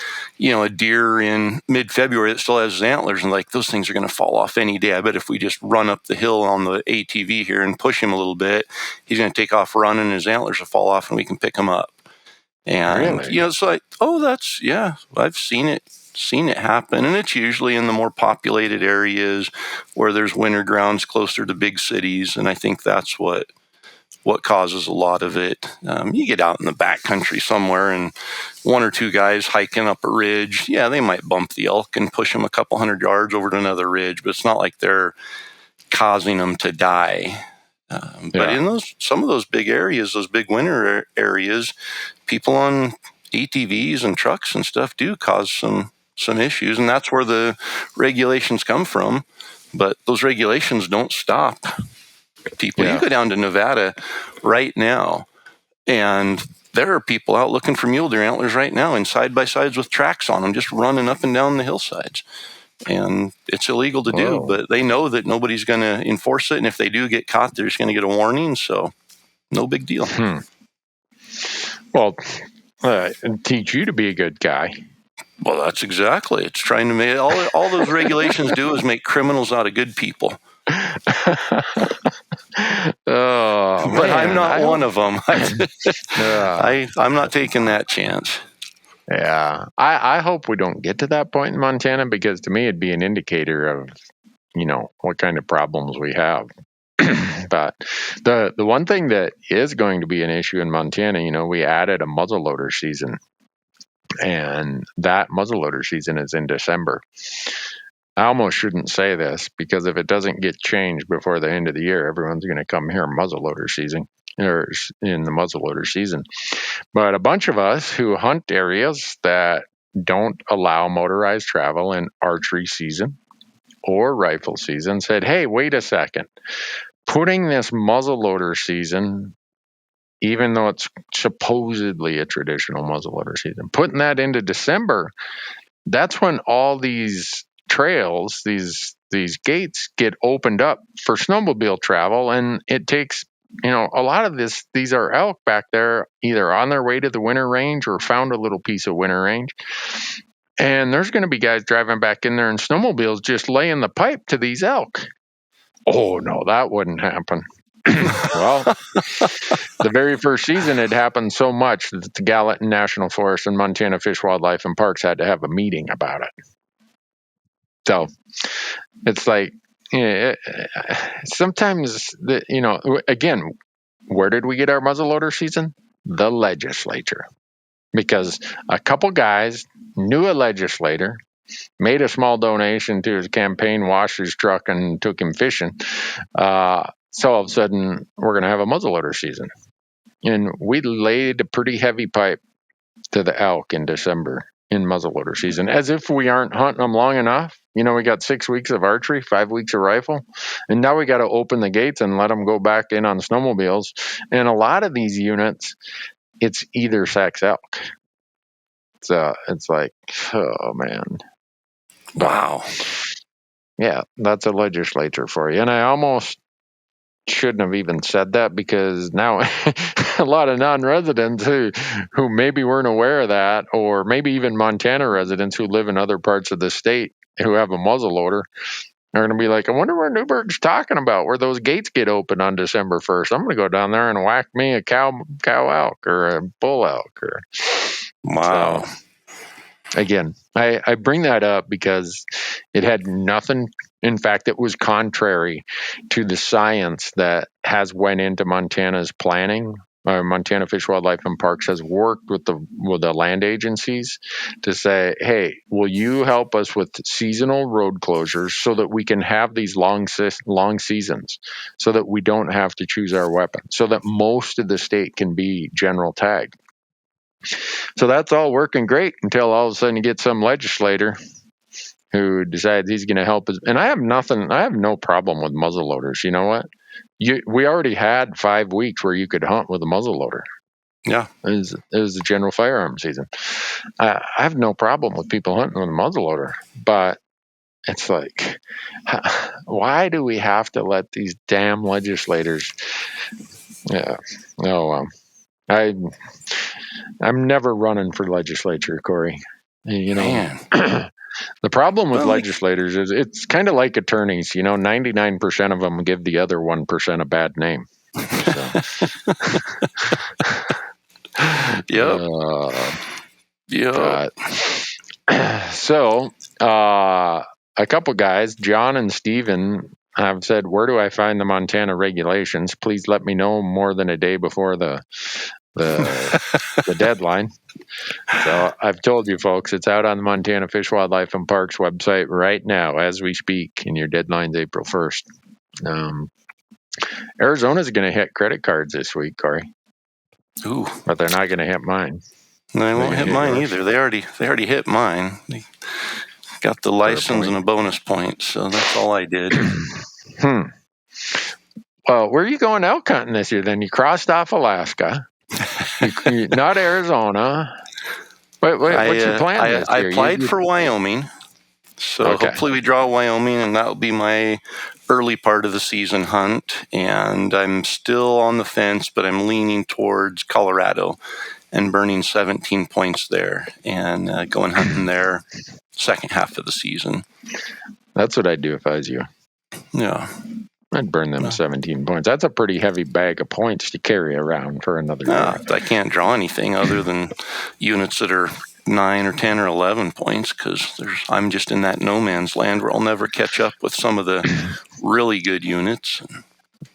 deer in mid-February that still has his antlers, and like, those things are going to fall off any day. I bet if we just run up the hill on the ATV here and push him a little bit, he's going to take off running, and his antlers will fall off, and we can pick him up. And it's like, I've seen it happen, and it's usually in the more populated areas where there's winter grounds closer to big cities, and I think that's what causes a lot of it. You get out in the backcountry somewhere and one or two guys hiking up a ridge, they might bump the elk and push them a couple hundred yards over to another ridge, but it's not like they're causing them to die. But in some of those big areas, those big winter areas, people on ATVs and trucks and stuff do cause some issues, and that's where the regulations come from. But those regulations don't stop people. You go down to Nevada right now, and there are people out looking for mule deer antlers right now in side-by-sides with tracks on them, just running up and down the hillsides. And it's illegal to do, but they know that nobody's going to enforce it. And if they do get caught, they're just going to get a warning. So no big deal. Well, teach you to be a good guy. Well, that's exactly. It's trying to make all those regulations do is make criminals out of good people. But I'm not one of them. I'm not taking that chance. Yeah, I hope we don't get to that point in Montana, because to me it'd be an indicator of, what kind of problems we have. But the one thing that is going to be an issue in Montana, we added a muzzleloader season, and that muzzleloader season is in December. I almost shouldn't say this, because if it doesn't get changed before the end of the year, everyone's going to come here muzzleloader season, or in the muzzleloader season. But a bunch of us who hunt areas that don't allow motorized travel in archery season or rifle season said, hey, wait a second. Putting this muzzleloader season, even though it's supposedly a traditional muzzleloader season, putting that into December that's when all these trails, these gates get opened up for snowmobile travel, and it takes, a lot of these are elk back there either on their way to the winter range or found a little piece of winter range. And there's going to be guys driving back in there in snowmobiles just laying the pipe to these elk. Oh, no, that wouldn't happen. Well, the very first season it happened so much that the Gallatin National Forest and Montana Fish, Wildlife, and Parks had to have a meeting about it. So it's like, sometimes, again, where did we get our muzzleloader season? The legislature. Because a couple guys knew a legislator, made a small donation to his campaign, washed his truck, and took him fishing. So all of a sudden, we're going to have a muzzleloader season. And we laid a pretty heavy pipe to the elk in December in muzzleloader season, as if we aren't hunting them long enough. We got 6 weeks of archery, 5 weeks of rifle, and now we got to open the gates and let them go back in on snowmobiles. And a lot of these units, it's either sex elk. So it's like, oh man. Wow. Yeah, that's a legislature for you. And I almost shouldn't have even said that, because now a lot of non-residents who maybe weren't aware of that, or maybe even Montana residents who live in other parts of the state who have a muzzleloader, are going to be like, I wonder where Newberg's talking about, where those gates get open on December 1st. I'm going to go down there and whack me a cow elk or a bull elk. Wow. So, again, I bring that up because it had nothing. In fact, it was contrary to the science that has went into Montana's planning. Montana Fish, Wildlife, and Parks has worked with the land agencies to say, hey, will you help us with seasonal road closures so that we can have these long seasons, so that we don't have to choose our weapon, so that most of the state can be general tag. So that's all working great until all of a sudden you get some legislator who decides he's going to help us. And I have no problem with muzzleloaders. You know what? We already had 5 weeks where you could hunt with a muzzleloader. Yeah. It was the general firearm season. I have no problem with people hunting with a muzzleloader, but it's like, why do we have to let these damn legislators? Yeah. No. I'm never running for legislature, Corey. Man. The problem with legislators is it's kind of like attorneys. 99% of them give the other 1% a bad name. So. Yep. So a couple guys, John and Steven, have said, where do I find the Montana regulations? Please let me know more than a day before the deadline. So I've told you folks, it's out on the Montana Fish, Wildlife, and Parks website right now as we speak, and your deadline's April 1st. Arizona's going to hit credit cards this week, Corey. Ooh. But they're not going to hit mine. They won't hit mine either. They already hit mine. They got the license and a bonus point, so that's all I did. Well, where are you going elk hunting this year then? You crossed off Alaska. Not Arizona. What's your plan this year? I applied for Wyoming, so hopefully we draw Wyoming, and that will be my early part of the season hunt. And I'm still on the fence, but I'm leaning towards Colorado and burning 17 points there and going hunting there second half of the season. That's what I'd do if I was you. Yeah. I'd burn them 17 points. That's a pretty heavy bag of points to carry around for another year. I can't draw anything other than units that are 9 or 10 or 11 points, because I'm just in that no man's land where I'll never catch up with some of the really good units.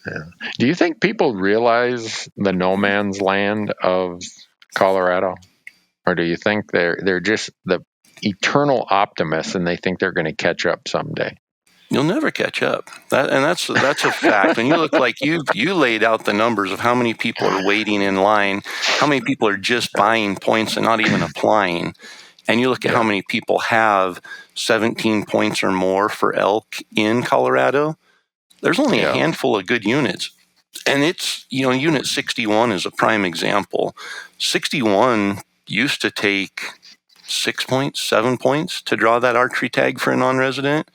Yeah. Do you think people realize the no man's land of Colorado? Or do you think they're just the eternal optimists and they think they're going to catch up someday? You'll never catch up. That's a fact. When you look like you laid out the numbers of how many people are waiting in line, how many people are just buying points and not even applying, and you look at how many people have 17 points or more for elk in Colorado, there's only a handful of good units. And it's, Unit 61 is a prime example. 61 used to take 6 points, 7 points to draw that archery tag for a non-resident.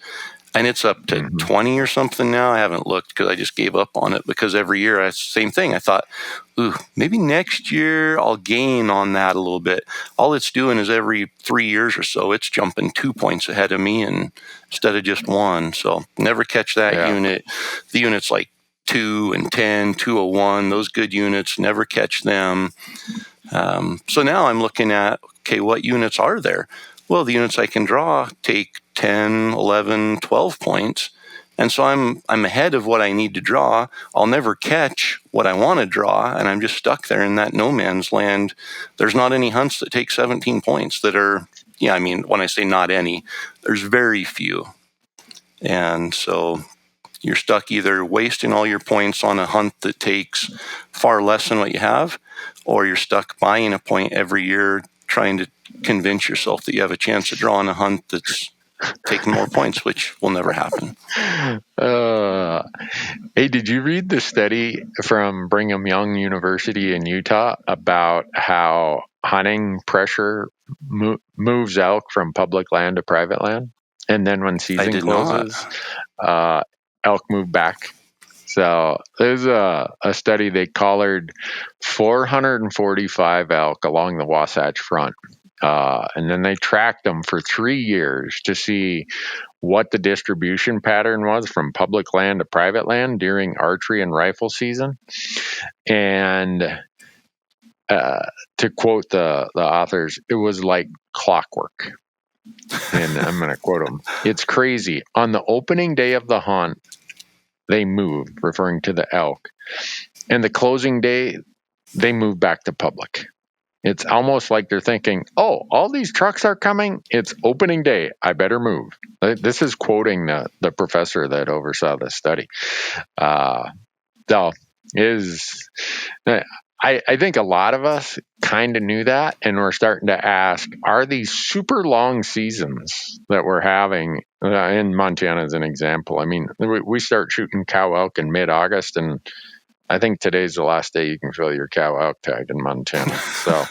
And it's up to 20 or something now. I haven't looked because I just gave up on it because every year, same thing. I thought, maybe next year I'll gain on that a little bit. All it's doing is every 3 years or so, it's jumping 2 points ahead of me instead of just 1. So never catch that unit. The units like 2 and 10, 201, those good units, never catch them. So now I'm looking at, okay, what units are there? Well, the units I can draw take 10, 11, 12 points. And so I'm ahead of what I need to draw. I'll never catch what I want to draw, and I'm just stuck there in that no man's land. There's not any hunts that take 17 points that are, when I say not any, there's very few. And so you're stuck either wasting all your points on a hunt that takes far less than what you have, or you're stuck buying a point every year trying to convince yourself that you have a chance of drawing a hunt that's taking more points, which will never happen. Hey, did you read the study from Brigham Young University in Utah about how hunting pressure moves elk from public land to private land? And then when season closes, elk move back. So there's a study they collared 445 elk along the Wasatch Front. And then they tracked them for 3 years to see what the distribution pattern was from public land to private land during archery and rifle season. And to quote the authors, it was like clockwork. And I'm going to quote them. It's crazy. On the opening day of the hunt, they moved, referring to the elk. And the closing day, they moved back to public. It's almost like they're thinking, all these trucks are coming. It's opening day. I better move. This is quoting the professor that oversaw this study. I think a lot of us kind of knew that, and we're starting to ask, are these super long seasons that we're having in Montana as an example? I mean, we start shooting cow elk in mid-August, and I think today's the last day you can fill your cow elk tag in Montana. So,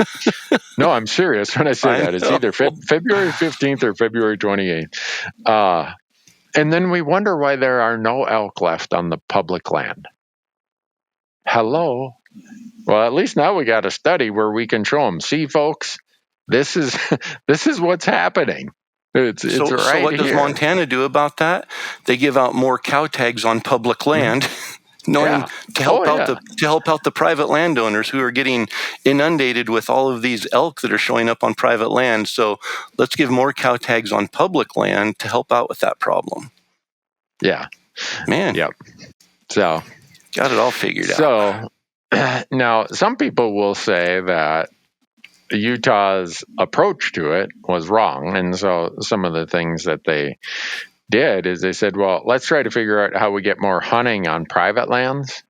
no, I'm serious when I say that. It's either February 15th or February 28th. And then we wonder why there are no elk left on the public land. Hello? Well, at least now we got a study where we can show them. See, folks, this is what's happening. It's right here. So what does Montana do about that? They give out more cow tags on public land. To help out the private landowners who are getting inundated with all of these elk that are showing up on private land. So let's give more cow tags on public land to help out with that problem. Yeah. Man. Yep. So got it all figured out. So now some people will say that Utah's approach to it was wrong. And so some of the things that they did is they said, well, let's try to figure out how we get more hunting on private lands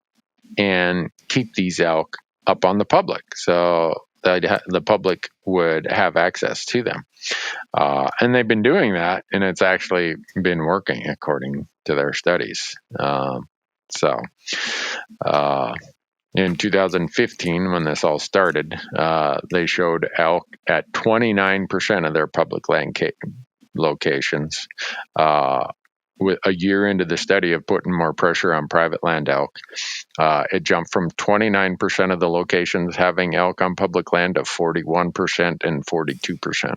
and keep these elk up on the public so that the public would have access to them. And they've been doing that, and it's actually been working according to their studies. In 2015, when this all started, they showed elk at 29% of their public land locations. With a year into the study of putting more pressure on private land elk, it jumped from 29% of the locations having elk on public land to 41% and 42%.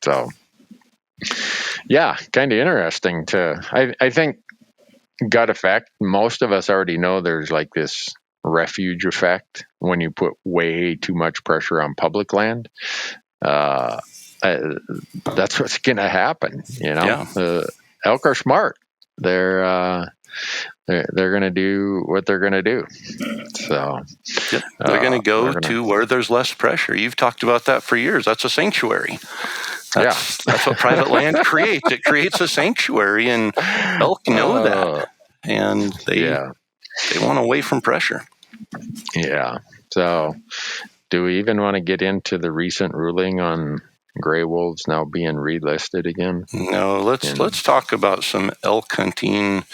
So, yeah, kind of interesting I think gut effect. Most of us already know there's like this refuge effect when you put way too much pressure on public land. That's what's going to happen. Elk are smart. They're going to do what they're going to do. So they're going to go to where there's less pressure. You've talked about that for years. That's a sanctuary. That's what private land creates. It creates a sanctuary, and elk know that, and they want away from pressure. Yeah. So, do we even want to get into the recent ruling on gray wolves now being relisted again? No, let's talk about some elk hunting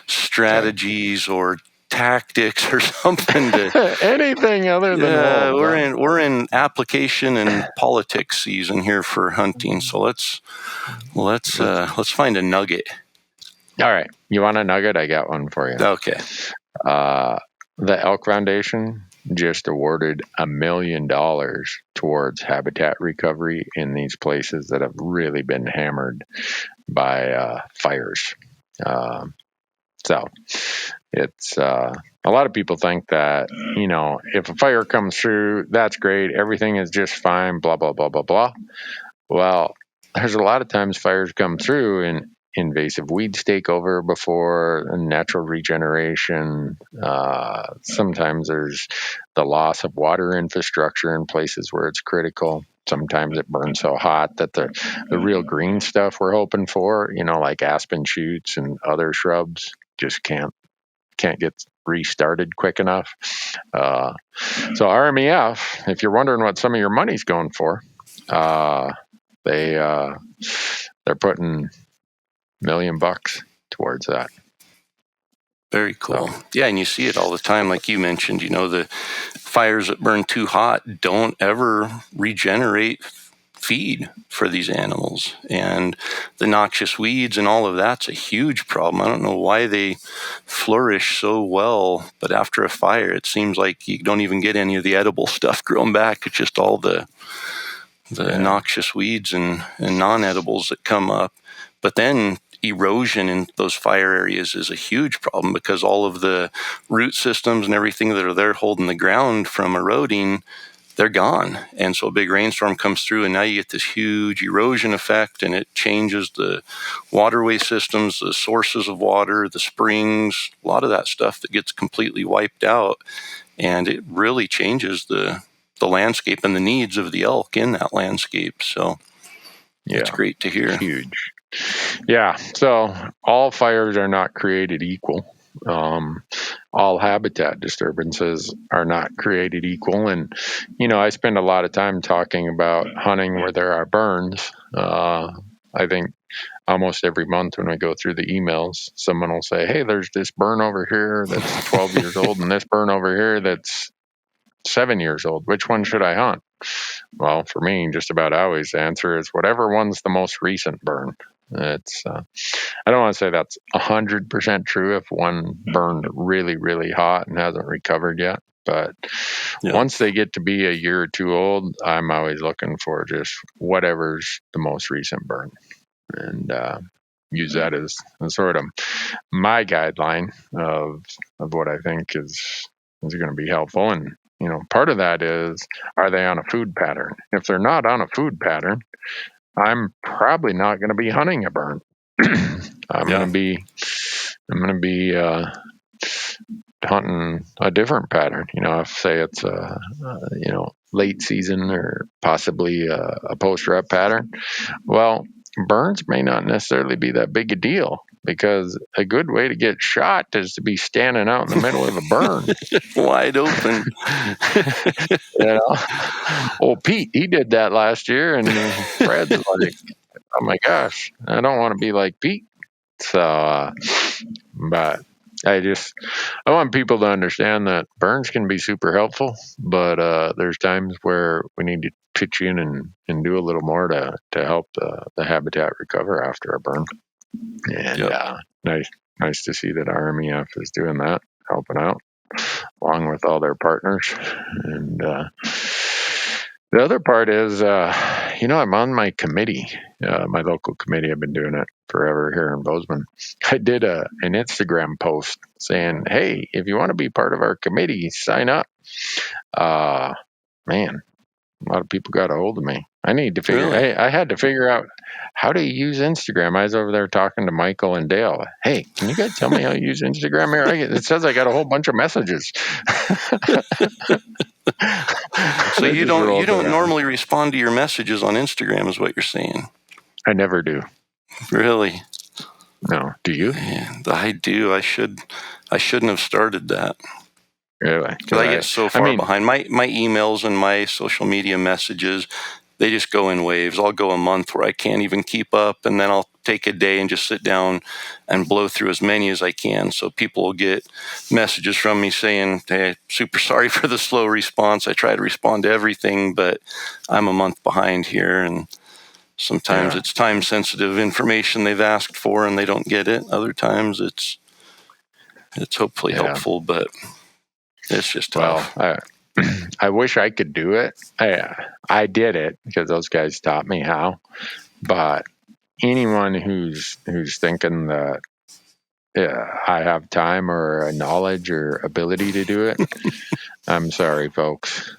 strategies or tactics or something to anything other than wolves. We're in application and politics season here for hunting. So let's find a nugget. All right, you want a nugget? I got one for you. Okay. The Elk Foundation just awarded $1 million towards habitat recovery in these places that have really been hammered by fires. So it's a lot of people think that, if a fire comes through, that's great. Everything is just fine, blah, blah, blah, blah, blah. Well, there's a lot of times fires come through and invasive weeds take over before natural regeneration. Sometimes there's the loss of water infrastructure in places where it's critical. Sometimes it burns so hot that the real green stuff we're hoping for, like aspen shoots and other shrubs, just can't get restarted quick enough. So RMEF, if you're wondering what some of your money's going for, they're putting $1 million towards that. Very cool. Yeah, and you see it all the time, like you mentioned. The fires that burn too hot don't ever regenerate feed for these animals, and the noxious weeds and all of that's a huge problem. I don't know why they flourish so well, but after a fire, it seems like you don't even get any of the edible stuff growing back. It's just all the noxious weeds and non-edibles that come up. But then erosion in those fire areas is a huge problem, because all of the root systems and everything that are there holding the ground from eroding, they're gone. And so a big rainstorm comes through, and now you get this huge erosion effect, and it changes the waterway systems, the sources of water, the springs, a lot of that stuff that gets completely wiped out. And it really changes the landscape and the needs of the elk in that landscape. So it's great to hear. Huge. Yeah. So all fires are not created equal. All habitat disturbances are not created equal. And, I spend a lot of time talking about hunting where there are burns. I think almost every month when I go through the emails, someone will say, hey, there's this burn over here that's 12 years old and this burn over here that's 7 years old. Which one should I hunt? Well, for me, just about always the answer is whatever one's the most recent burn. It's I don't want to say that's 100% true if one burned really, really hot and hasn't recovered yet. But once they get to be a year or two old, I'm always looking for just whatever's the most recent burn, and use that as sort of my guideline of what I think is going to be helpful. And part of that is, are they on a food pattern? If they're not on a food pattern, I'm probably not going to be hunting a burn. I'm going to be hunting a different pattern. If say it's late season or possibly a post rut pattern. Well, burns may not necessarily be that big a deal, because a good way to get shot is to be standing out in the middle of a burn, wide open. Old Pete, he did that last year, and Fred's like, oh my gosh, I don't want to be like Pete. So, but I want people to understand that burns can be super helpful, but there's times where we need to pitch in and do a little more to help the habitat recover after a burn. And nice to see that RMEF is doing that, helping out along with all their partners. And the other part is, I'm on my committee, my local committee. I've been doing it forever here in Bozeman. I did an Instagram post saying, hey, if you want to be part of our committee, sign up. Man, a lot of people got a hold of me. I need to figure. Hey, I had to figure out how to use Instagram. I was over there talking to Michael and Dale. Hey, can you guys tell me how to use Instagram here? It says I got a whole bunch of messages. So you don't normally respond to your messages on Instagram, is what you're saying? I never do. Really? No. Do you? Yeah, I do. I shouldn't have started that. Really? Because I get so far behind. My emails and my social media messages, they just go in waves. I'll go a month where I can't even keep up, and then I'll take a day and just sit down and blow through as many as I can. So people will get messages from me saying, hey, super sorry for the slow response. I try to respond to everything, but I'm a month behind here. And sometimes it's time sensitive information they've asked for and they don't get it. Other times it's hopefully helpful, but it's just tough. Well, I wish I could do it. I did it because those guys taught me how. But anyone who's thinking that I have time or a knowledge or ability to do it, I'm sorry, folks.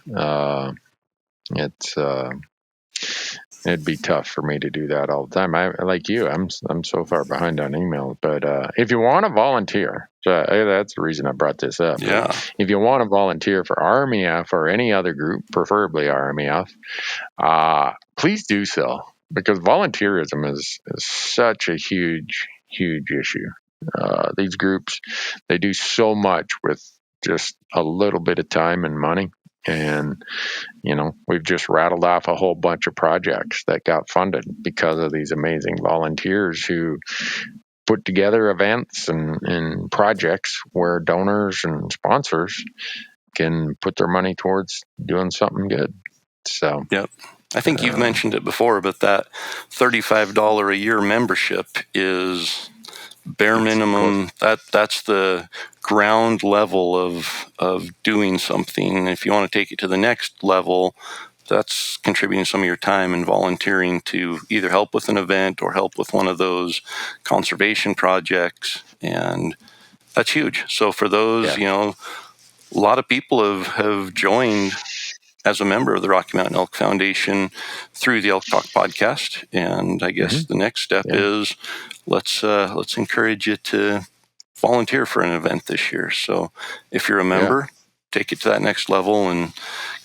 It'd be tough for me to do that all the time. Like you, I'm so far behind on emails. But if you want to volunteer, so that's the reason I brought this up. Yeah. If you want to volunteer for RMEF or any other group, preferably RMEF, please do so, because volunteerism is such a huge issue. These groups, they do so much with just a little bit of time and money. And, we've just rattled off a whole bunch of projects that got funded because of these amazing volunteers who put together events and projects where donors and sponsors can put their money towards doing something good. So, yep. I think you've mentioned it before, but that $35 a year membership is bare minimum. That's the ground level of doing something. If you want to take it to the next level, that's contributing some of your time and volunteering to either help with an event or help with one of those conservation projects, and that's huge. So for those, a lot of people have joined as a member of the Rocky Mountain Elk Foundation through the Elk Talk podcast. And I guess the next step is let's encourage you to volunteer for an event this year. So if you're a member, take it to that next level and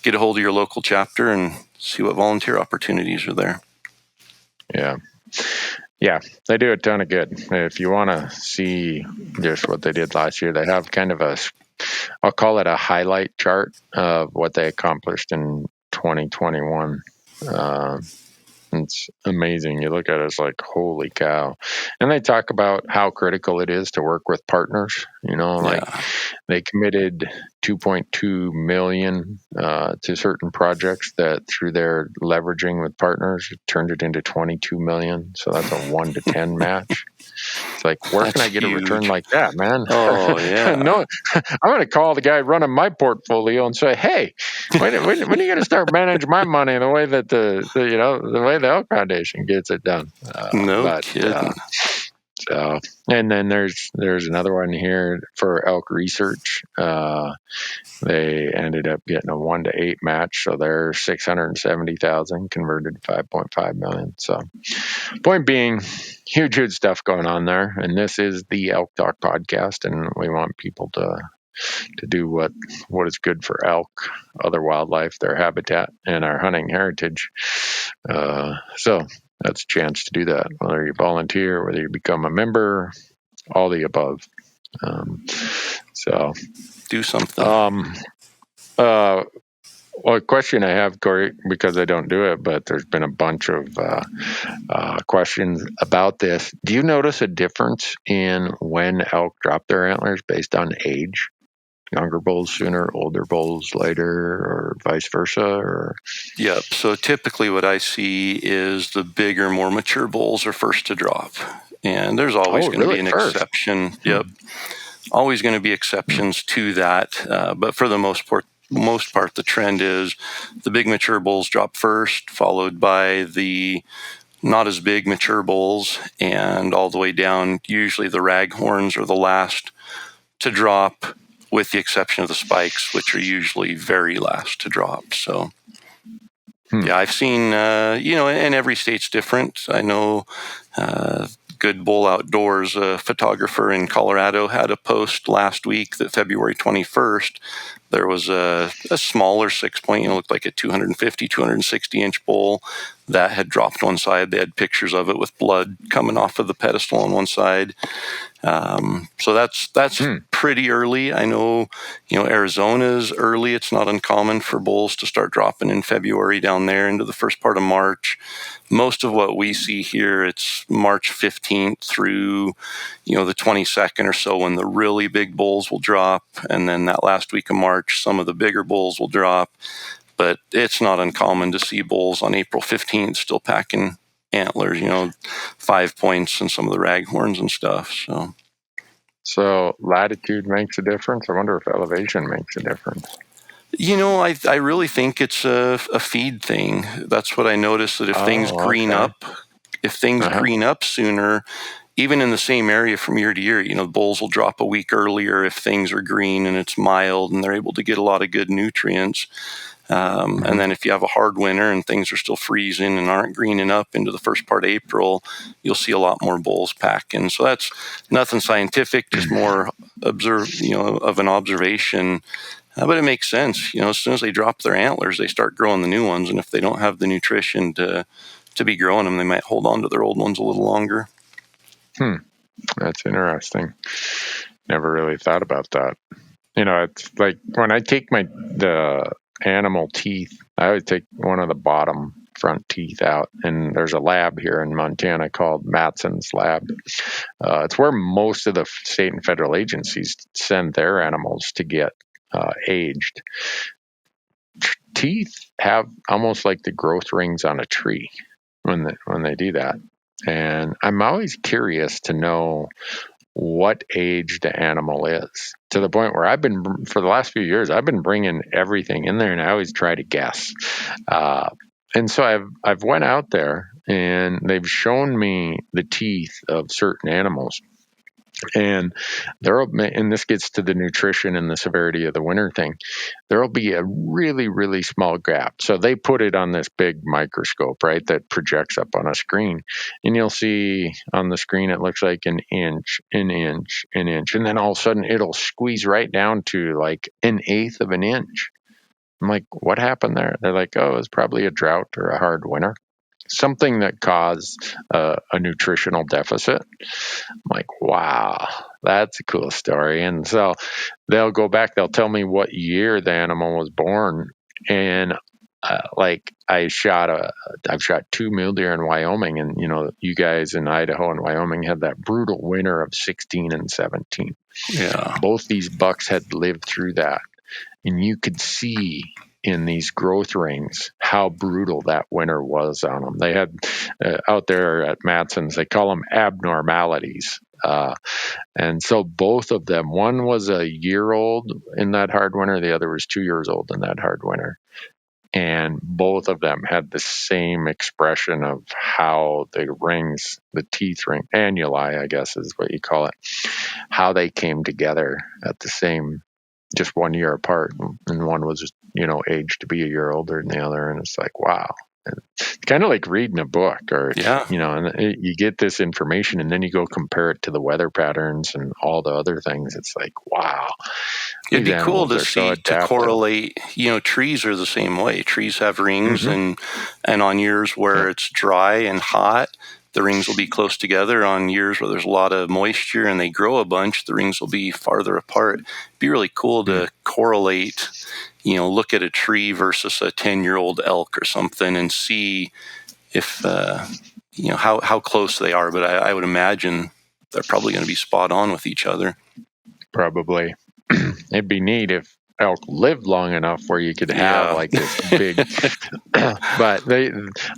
get a hold of your local chapter and see what volunteer opportunities are there. Yeah, they do a ton of good. If you want to see just what they did last year, they have kind of I'll call it a highlight chart of what they accomplished in 2021. It's amazing. You look at it, it's like, holy cow. And they talk about how critical it is to work with partners. They committed $2.2 million to certain projects that through their leveraging with partners turned it into $22 million. So that's a 1 to 10 match. It's like, where can I get a return like that, man? Oh, yeah. No, I'm going to call the guy running my portfolio and say, hey, when are you going to start managing my money the way that the way the Elk Foundation gets it done? No kidding. So, and then there's another one here for elk research. They ended up getting a 1 to 8 match, so they're $670,000 converted to $5.5 million. So, point being, huge stuff going on there. And this is the Elk Talk podcast, and we want people to do what is good for elk, other wildlife, their habitat, and our hunting heritage. So that's a chance to do that, whether you volunteer, whether you become a member, all the above. So do something. Well, a question I have, Corey, because I don't do it, but there's been a bunch of questions about this. Do you notice a difference in when elk drop their antlers based on age? Younger bulls sooner, older bulls later, or vice versa? Or Yep. So typically what I see is the bigger, more mature bulls are first to drop. And there's always going to be an exception. Yep. Always going to be exceptions to that. But for the most part, the trend is the big mature bulls drop first, followed by the not as big mature bulls, and all the way down. Usually the raghorns are the last to drop, with the exception of the spikes, which are usually very last to drop. So, I've seen, and every state's different. I know Good Bull Outdoors, a photographer in Colorado, had a post last week that February 21st, there was a smaller 6-point, looked like a 250, 260-inch bull that had dropped one side. They had pictures of it with blood coming off of the pedestal on one side. So that's pretty early. I know, Arizona's early. It's not uncommon for bulls to start dropping in February down there into the first part of March. Most of what we see here, it's March 15th through, the 22nd or so when the really big bulls will drop. And then that last week of March, some of the bigger bulls will drop. But it's not uncommon to see bulls on April 15th still packing antlers, 5 points and some of the raghorns and stuff. So latitude makes a difference. I wonder if elevation makes a difference. I really think it's a feed thing. That's what I noticed, that if things green up, green up sooner, even in the same area from year to year, bulls will drop a week earlier if things are green and it's mild and they're able to get a lot of good nutrients. And then if you have a hard winter and things are still freezing and aren't greening up into the first part of April, you'll see a lot more bulls packing. So that's nothing scientific, just more of an observation. But it makes sense. As soon as they drop their antlers, they start growing the new ones. And if they don't have the nutrition to be growing them, they might hold on to their old ones a little longer. That's interesting. Never really thought about that. It's like when I take the animal teeth, I always take one of the bottom front teeth out, and there's a lab here in Montana called Matson's Lab. It's where most of the state and federal agencies send their animals to get aged. Teeth have almost like the growth rings on a tree when they do that, and I'm always curious to know what age the animal is, to the point where for the last few years, I've been bringing everything in there and I always try to guess. And so I've went out there and they've shown me the teeth of certain animals. And this gets to the nutrition and the severity of the winter thing. There'll be a really, really small gap. So they put it on this big microscope, right, that projects up on a screen. And you'll see on the screen, it looks like an inch. And then all of a sudden, it'll squeeze right down to like 1/8 of an inch. I'm like, what happened there? They're like, oh, it's probably a drought or a hard winter. Something that caused a nutritional deficit. I'm like, wow, that's a cool story. And so they'll go back, they'll tell me what year the animal was born. And I've shot 2 mule deer in Wyoming, and you guys in Idaho and Wyoming had that brutal winter of 16 and 17. Yeah. Both these bucks had lived through that. And you could see in these growth rings how brutal that winter was on them. They had out there at Matson's, they call them abnormalities. And so both of them, one was a year old in that hard winter, the other was 2 years old in that hard winter. And both of them had the same expression of how the rings, the teeth ring, annuli, I guess is what you call it, how they came together at the same, just 1 year apart. And one was, aged to be a year older than the other. And it's like, wow. It's kind of like reading a book, or, and you get this information and then you go compare it to the weather patterns and all the other things. It's like, wow. It'd be cool to see, to correlate, trees are the same way. Trees have rings, and on years where it's dry and hot, the rings will be close together. On years where there's a lot of moisture and they grow a bunch, the rings will be farther apart. It'd be really cool to correlate, look at a tree versus a 10-year-old elk or something and see if, how close they are. But I would imagine they're probably going to be spot on with each other. Probably. It'd be neat if elk lived long enough where you could have like this big, but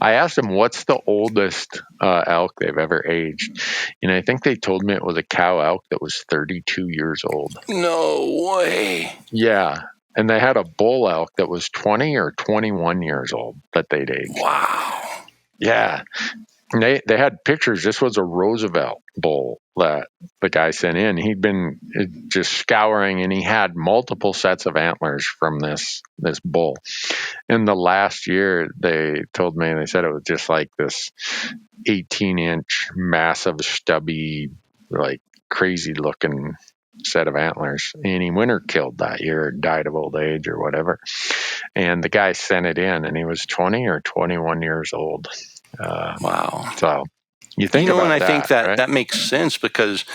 I asked them, what's the oldest elk they've ever aged? And I think they told me it was a cow elk that was 32 years old. No way. Yeah. And they had a bull elk that was 20 or 21 years old that they'd aged. Wow. Yeah. And they had pictures. This was a Roosevelt bull that the guy sent in. He'd been just scouring, and he had multiple sets of antlers from this bull. In the last year, they told me, they said it was just like this 18-inch, massive, stubby, like crazy looking set of antlers, and he winter killed that year, died of old age or whatever. And the guy sent it in, and he was 20 or 21 years old. Wow. So you think about and I that, think that right? that makes sense because,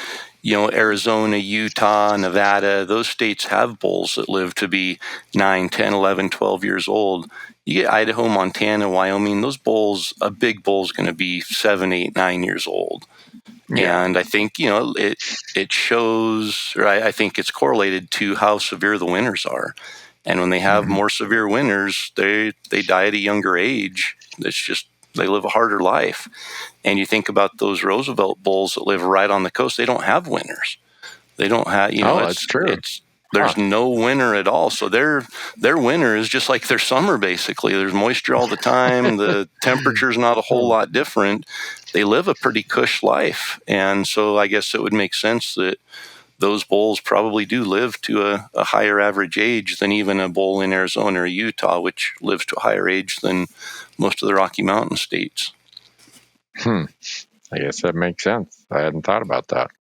Arizona, Utah, Nevada, those states have bulls that live to be 9, 10, 11, 12 years old. You get Idaho, Montana, Wyoming, those bulls, a big bull's going to be 7, 8, 9 years old. Yeah. And I think, it shows, or I think it's correlated to how severe the winters are. And when they have more severe winters, they die at a younger age. It's just, they live a harder life. And you think about those Roosevelt bulls that live right on the coast, they don't have winters. They don't have, that's true. There's no winter at all. So their winter is just like their summer, basically. There's moisture all the time. The temperature's not a whole lot different. They live a pretty cush life. And so I guess it would make sense that those bulls probably do live to a higher average age than even a bull in Arizona or Utah, which lives to a higher age than most of the Rocky Mountain states. I guess that makes sense. I hadn't thought about that.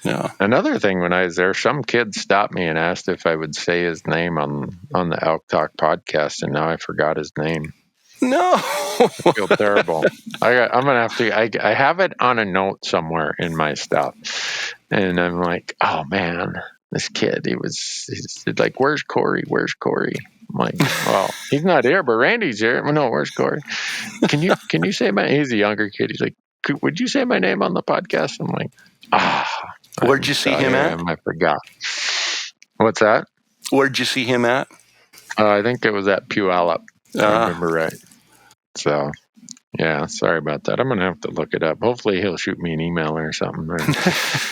Yeah. Another thing, when I was there, some kid stopped me and asked if I would say his name on the Elk Talk podcast, and now I forgot his name. No. I feel terrible. I'm gonna have to. I have it on a note somewhere in my stuff, and I'm like, oh man, this kid. He's like, where's Corey? Where's Corey? I'm like, well, he's not here, but Randy's here. Well, no, where's Corey? Can you say my? He's a younger kid. He's like, would you say my name on the podcast? I'm like, Where'd you see him at? I forgot. What's that? Where'd you see him at? I think it was at Puyallup. I remember right. So, yeah, sorry about that. I'm going to have to look it up. Hopefully he'll shoot me an email or something. Or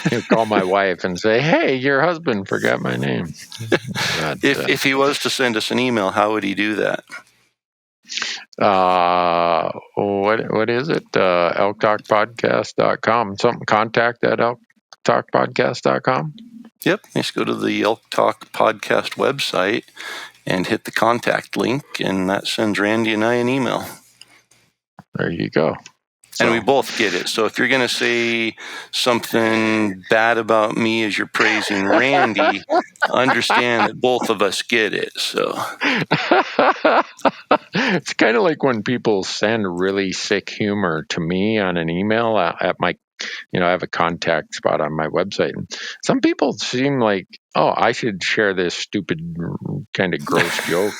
he'll call my wife and say, hey, your husband forgot my name. But, if he was to send us an email, how would he do that? What is it? elktalkpodcast.com. Something contact at elktalkpodcast.com. Yep. Just go to the Elk Talk Podcast website and hit the contact link, and that sends Randy and I an email. There you go. And we both get it. So if you're going to say something bad about me as you're praising Randy, understand that both of us get it. So it's kind of like when people send really sick humor to me on an email at my, I have a contact spot on my website. And some people seem like, oh, I should share this stupid kind of gross joke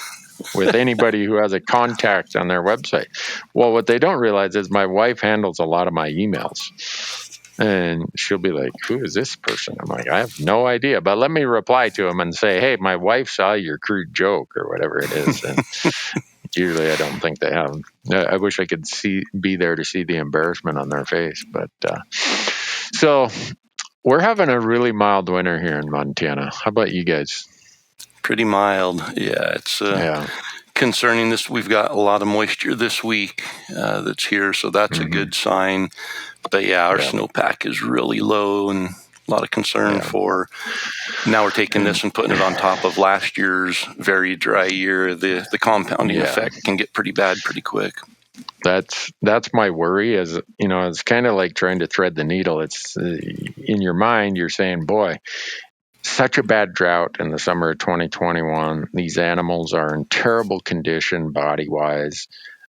with anybody who has a contact on their website. Well, what they don't realize is my wife handles a lot of my emails. And she'll be like, who is this person? I'm like, I have no idea. But let me reply to them and say, hey, my wife saw your crude joke or whatever it is. And usually I don't think they have. I wish I could be there to see the embarrassment on their face. But so we're having a really mild winter here in Montana. How about you guys? Pretty mild. Yeah, it's concerning. We've got a lot of moisture this week that's here, so that's a good sign. But yeah, our snowpack is really low, and a lot of concern for. Now we're taking this and putting it on top of last year's very dry year. The compounding effect can get pretty bad pretty quick. That's my worry. As it's kind of like trying to thread the needle. It's in your mind, you're saying, boy, such a bad drought in the summer of 2021. These animals are in terrible condition body-wise.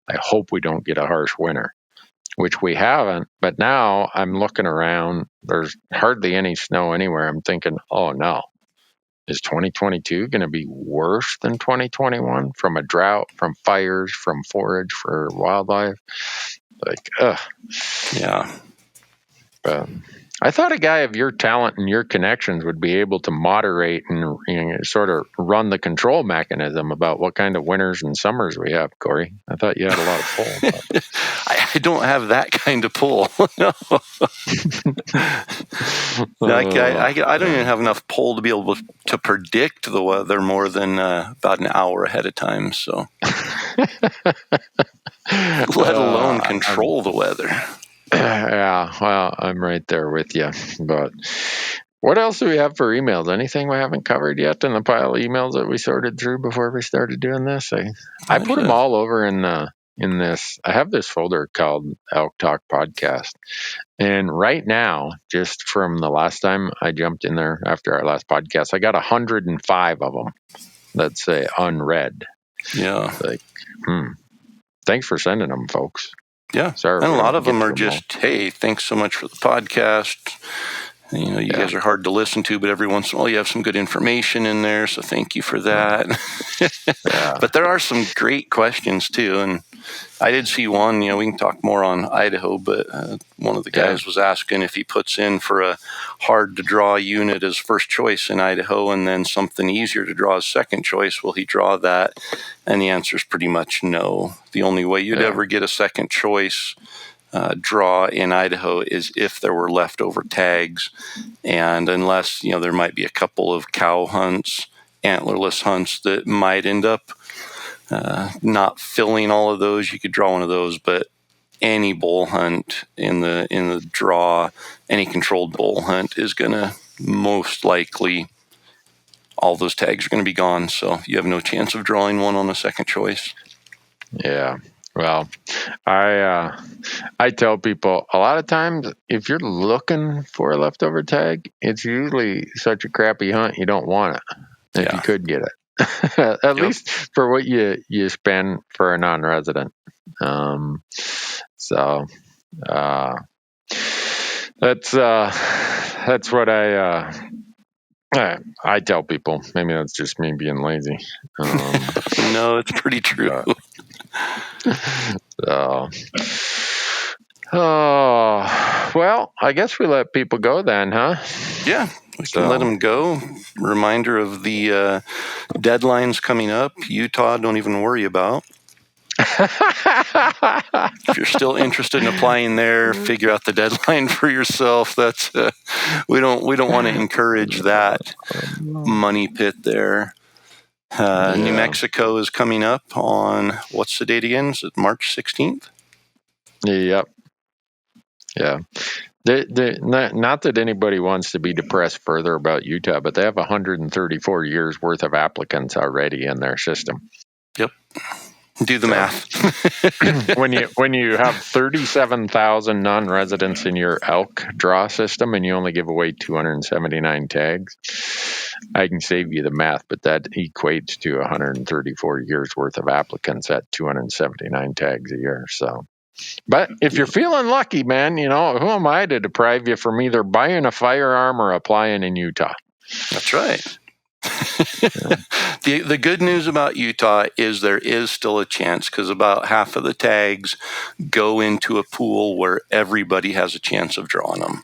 I hope we don't get a harsh winter, which we haven't. But now I'm looking around. There's hardly any snow anywhere. I'm thinking, oh no, is 2022 going to be worse than 2021 from a drought, from fires, from forage for wildlife? Like, Yeah. But I thought a guy of your talent and your connections would be able to moderate and sort of run the control mechanism about what kind of winters and summers we have, Corey. I thought you had a lot of pull. I don't have that kind of pull. No. I don't even have enough pull to be able to predict the weather more than about an hour ahead of time. So, let alone control the weather. Yeah, well, I'm right there with you. But what else do we have for emails? Anything we haven't covered yet in the pile of emails that we sorted through before we started doing this? I put them all over in the in this. I have this folder called Elk Talk Podcast. And right now, just from the last time I jumped in there after our last podcast, I got 105 of them that say unread. Yeah. Like, thanks for sending them, folks. Yeah. Sorry, and a lot of them are just, hey, thanks so much for the podcast. You guys are hard to listen to, but every once in a while you have some good information in there, so thank you for that. But there are some great questions too, and I did see one, we can talk more on Idaho, but one of the guys was asking if he puts in for a hard to draw unit as first choice in Idaho and then something easier to draw as second choice, will he draw that? And the answer is pretty much no. The only way you'd ever get a second choice draw in Idaho is if there were leftover tags, and unless there might be a couple of cow hunts, antlerless hunts that might end up not filling all of those, you could draw one of those. But any bull hunt in the draw, any controlled bull hunt is going to most likely, all those tags are going to be gone, so you have no chance of drawing one on a second choice. Yeah. Well, I tell people a lot of times if you're looking for a leftover tag, it's usually such a crappy hunt you don't want it if you could get it. At least for what you spend for a non-resident. So that's what I tell people. Maybe that's just me being lazy. No, it's pretty true. Well, I guess we let people go then, huh? Yeah, we can let them go. Reminder of the deadlines coming up. Utah, don't even worry about. If you're still interested in applying there, figure out the deadline for yourself. That's we don't want to encourage that money pit there. New Mexico is coming up on, what's the date again? Is it March 16th? Yep. Yeah. Not that anybody wants to be depressed further about Utah, but they have 134 years worth of applicants already in their system. Yep. Do the math. when you have 37,000 non-residents in your elk draw system and you only give away 279 tags, I can save you the math, but that equates to 134 years worth of applicants at 279 tags a year. So, but if you're feeling lucky, man, who am I to deprive you from either buying a firearm or applying in Utah? That's right. The good news about Utah is there is still a chance, because about half of the tags go into a pool where everybody has a chance of drawing them.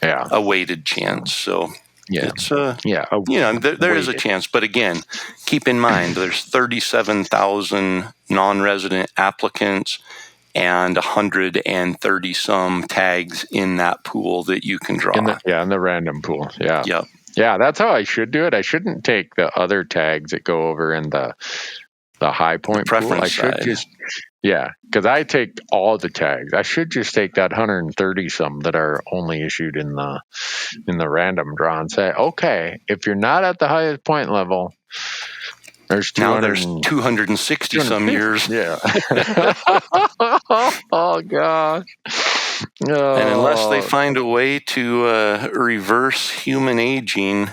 Yeah, a weighted chance. So it's there is a chance. But again, keep in mind there's 37,000 non-resident applicants and 130 some tags in that pool that you can draw. In the random pool. Yeah. Yep. Yeah, that's how I should do it. I shouldn't take the other tags that go over in the high point pool. I should because I take all the tags. I should just take that 130 some that are only issued in the random draw and say, okay, if you're not at the highest point level, there's 260 some years. Yeah. Oh gosh. Oh. And unless they find a way to reverse human aging,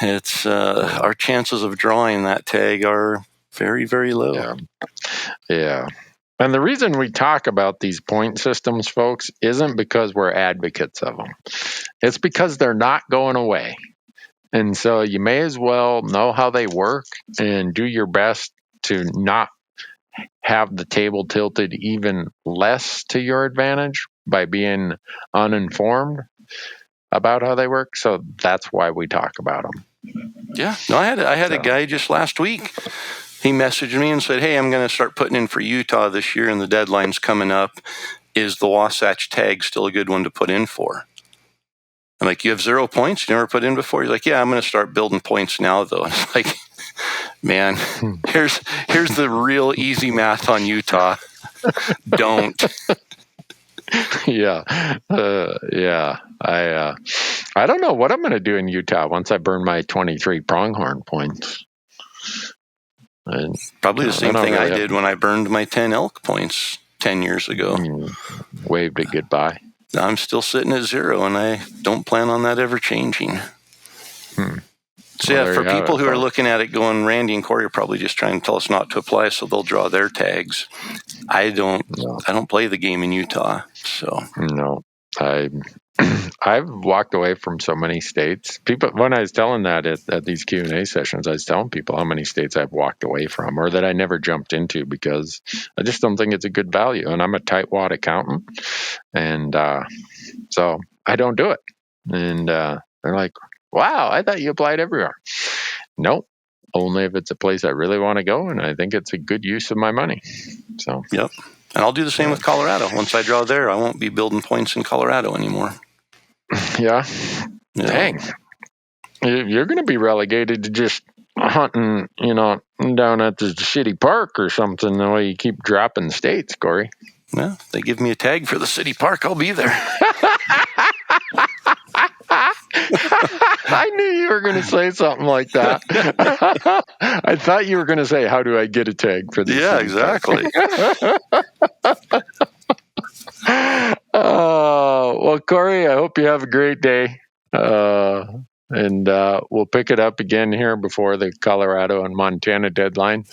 it's our chances of drawing that tag are very, very low. Yeah. And the reason we talk about these point systems, folks, isn't because we're advocates of them. It's because they're not going away. And so you may as well know how they work and do your best to not have the table tilted even less to your advantage by being uninformed about how they work. So that's why we talk about them. Yeah. No, I had a guy just last week. He messaged me and said, hey, I'm going to start putting in for Utah this year and the deadline's coming up. Is the Wasatch tag still a good one to put in for? I'm like, you have 0 points? You never put in before? He's like, yeah, I'm going to start building points now, though. And it's like, man, here's the real easy math on Utah. Don't. Yeah. I don't know what I'm going to do in Utah once I burn my 23 pronghorn points. And probably the same thing I did when I burned my 10 elk points 10 years ago. Waved it goodbye. I'm still sitting at 0, and I don't plan on that ever changing. So yeah, for people who are looking at it going, Randy and Corey are probably just trying to tell us not to apply so they'll draw their tags. I don't play the game in Utah. So no, I've walked away from so many states. People, when I was telling that at these Q&A sessions, I was telling people how many states I've walked away from or that I never jumped into because I just don't think it's a good value. And I'm a tightwad accountant. And so I don't do it. And they're like, wow, I thought you applied everywhere. Nope. Only if it's a place I really want to go. And I think it's a good use of my money. So, yep. And I'll do the same with Colorado. Once I draw there, I won't be building points in Colorado anymore. Yeah. Dang. You're going to be relegated to just hunting, down at the city park or something, the way you keep dropping states, Corey. Well, if they give me a tag for the city park, I'll be there. I knew you were going to say something like that. I thought you were going to say, how do I get a tag for this? Yeah, exactly. Well, Corey, I hope you have a great day. And we'll pick it up again here before the Colorado and Montana deadline.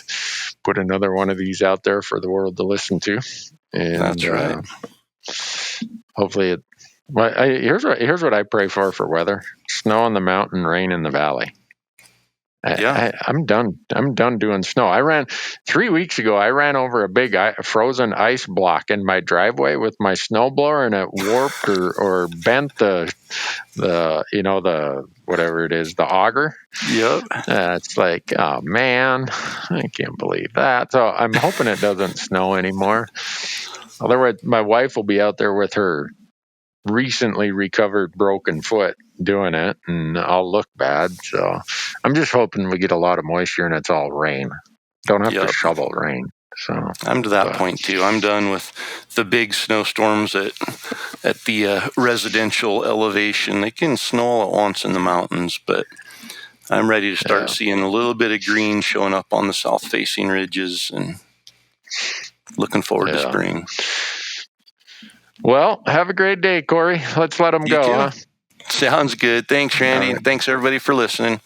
Put another one of these out there for the world to listen to. And, that's right. Hopefully here's what I pray for weather: snow on the mountain, rain in the valley. I'm done doing snow. 3 weeks ago, I ran over a big frozen ice block in my driveway with my snowblower, and it warped or bent the whatever it is, the auger. Yep. It's like, oh man, I can't believe that. So I'm hoping it doesn't snow anymore. Otherwise, my wife will be out there with her recently recovered broken foot doing it, and I'll look bad. So I'm just hoping we get a lot of moisture and it's all rain. Don't have to shovel rain. So I'm to that point too. I'm done with the big snowstorms at the residential elevation. They can snow all at once in the mountains, but I'm ready to start seeing a little bit of green showing up on the south-facing ridges, and looking forward to spring. Well, have a great day, Corey. Let's let them go. Huh? Sounds good. Thanks, Randy. Right. Thanks, everybody, for listening.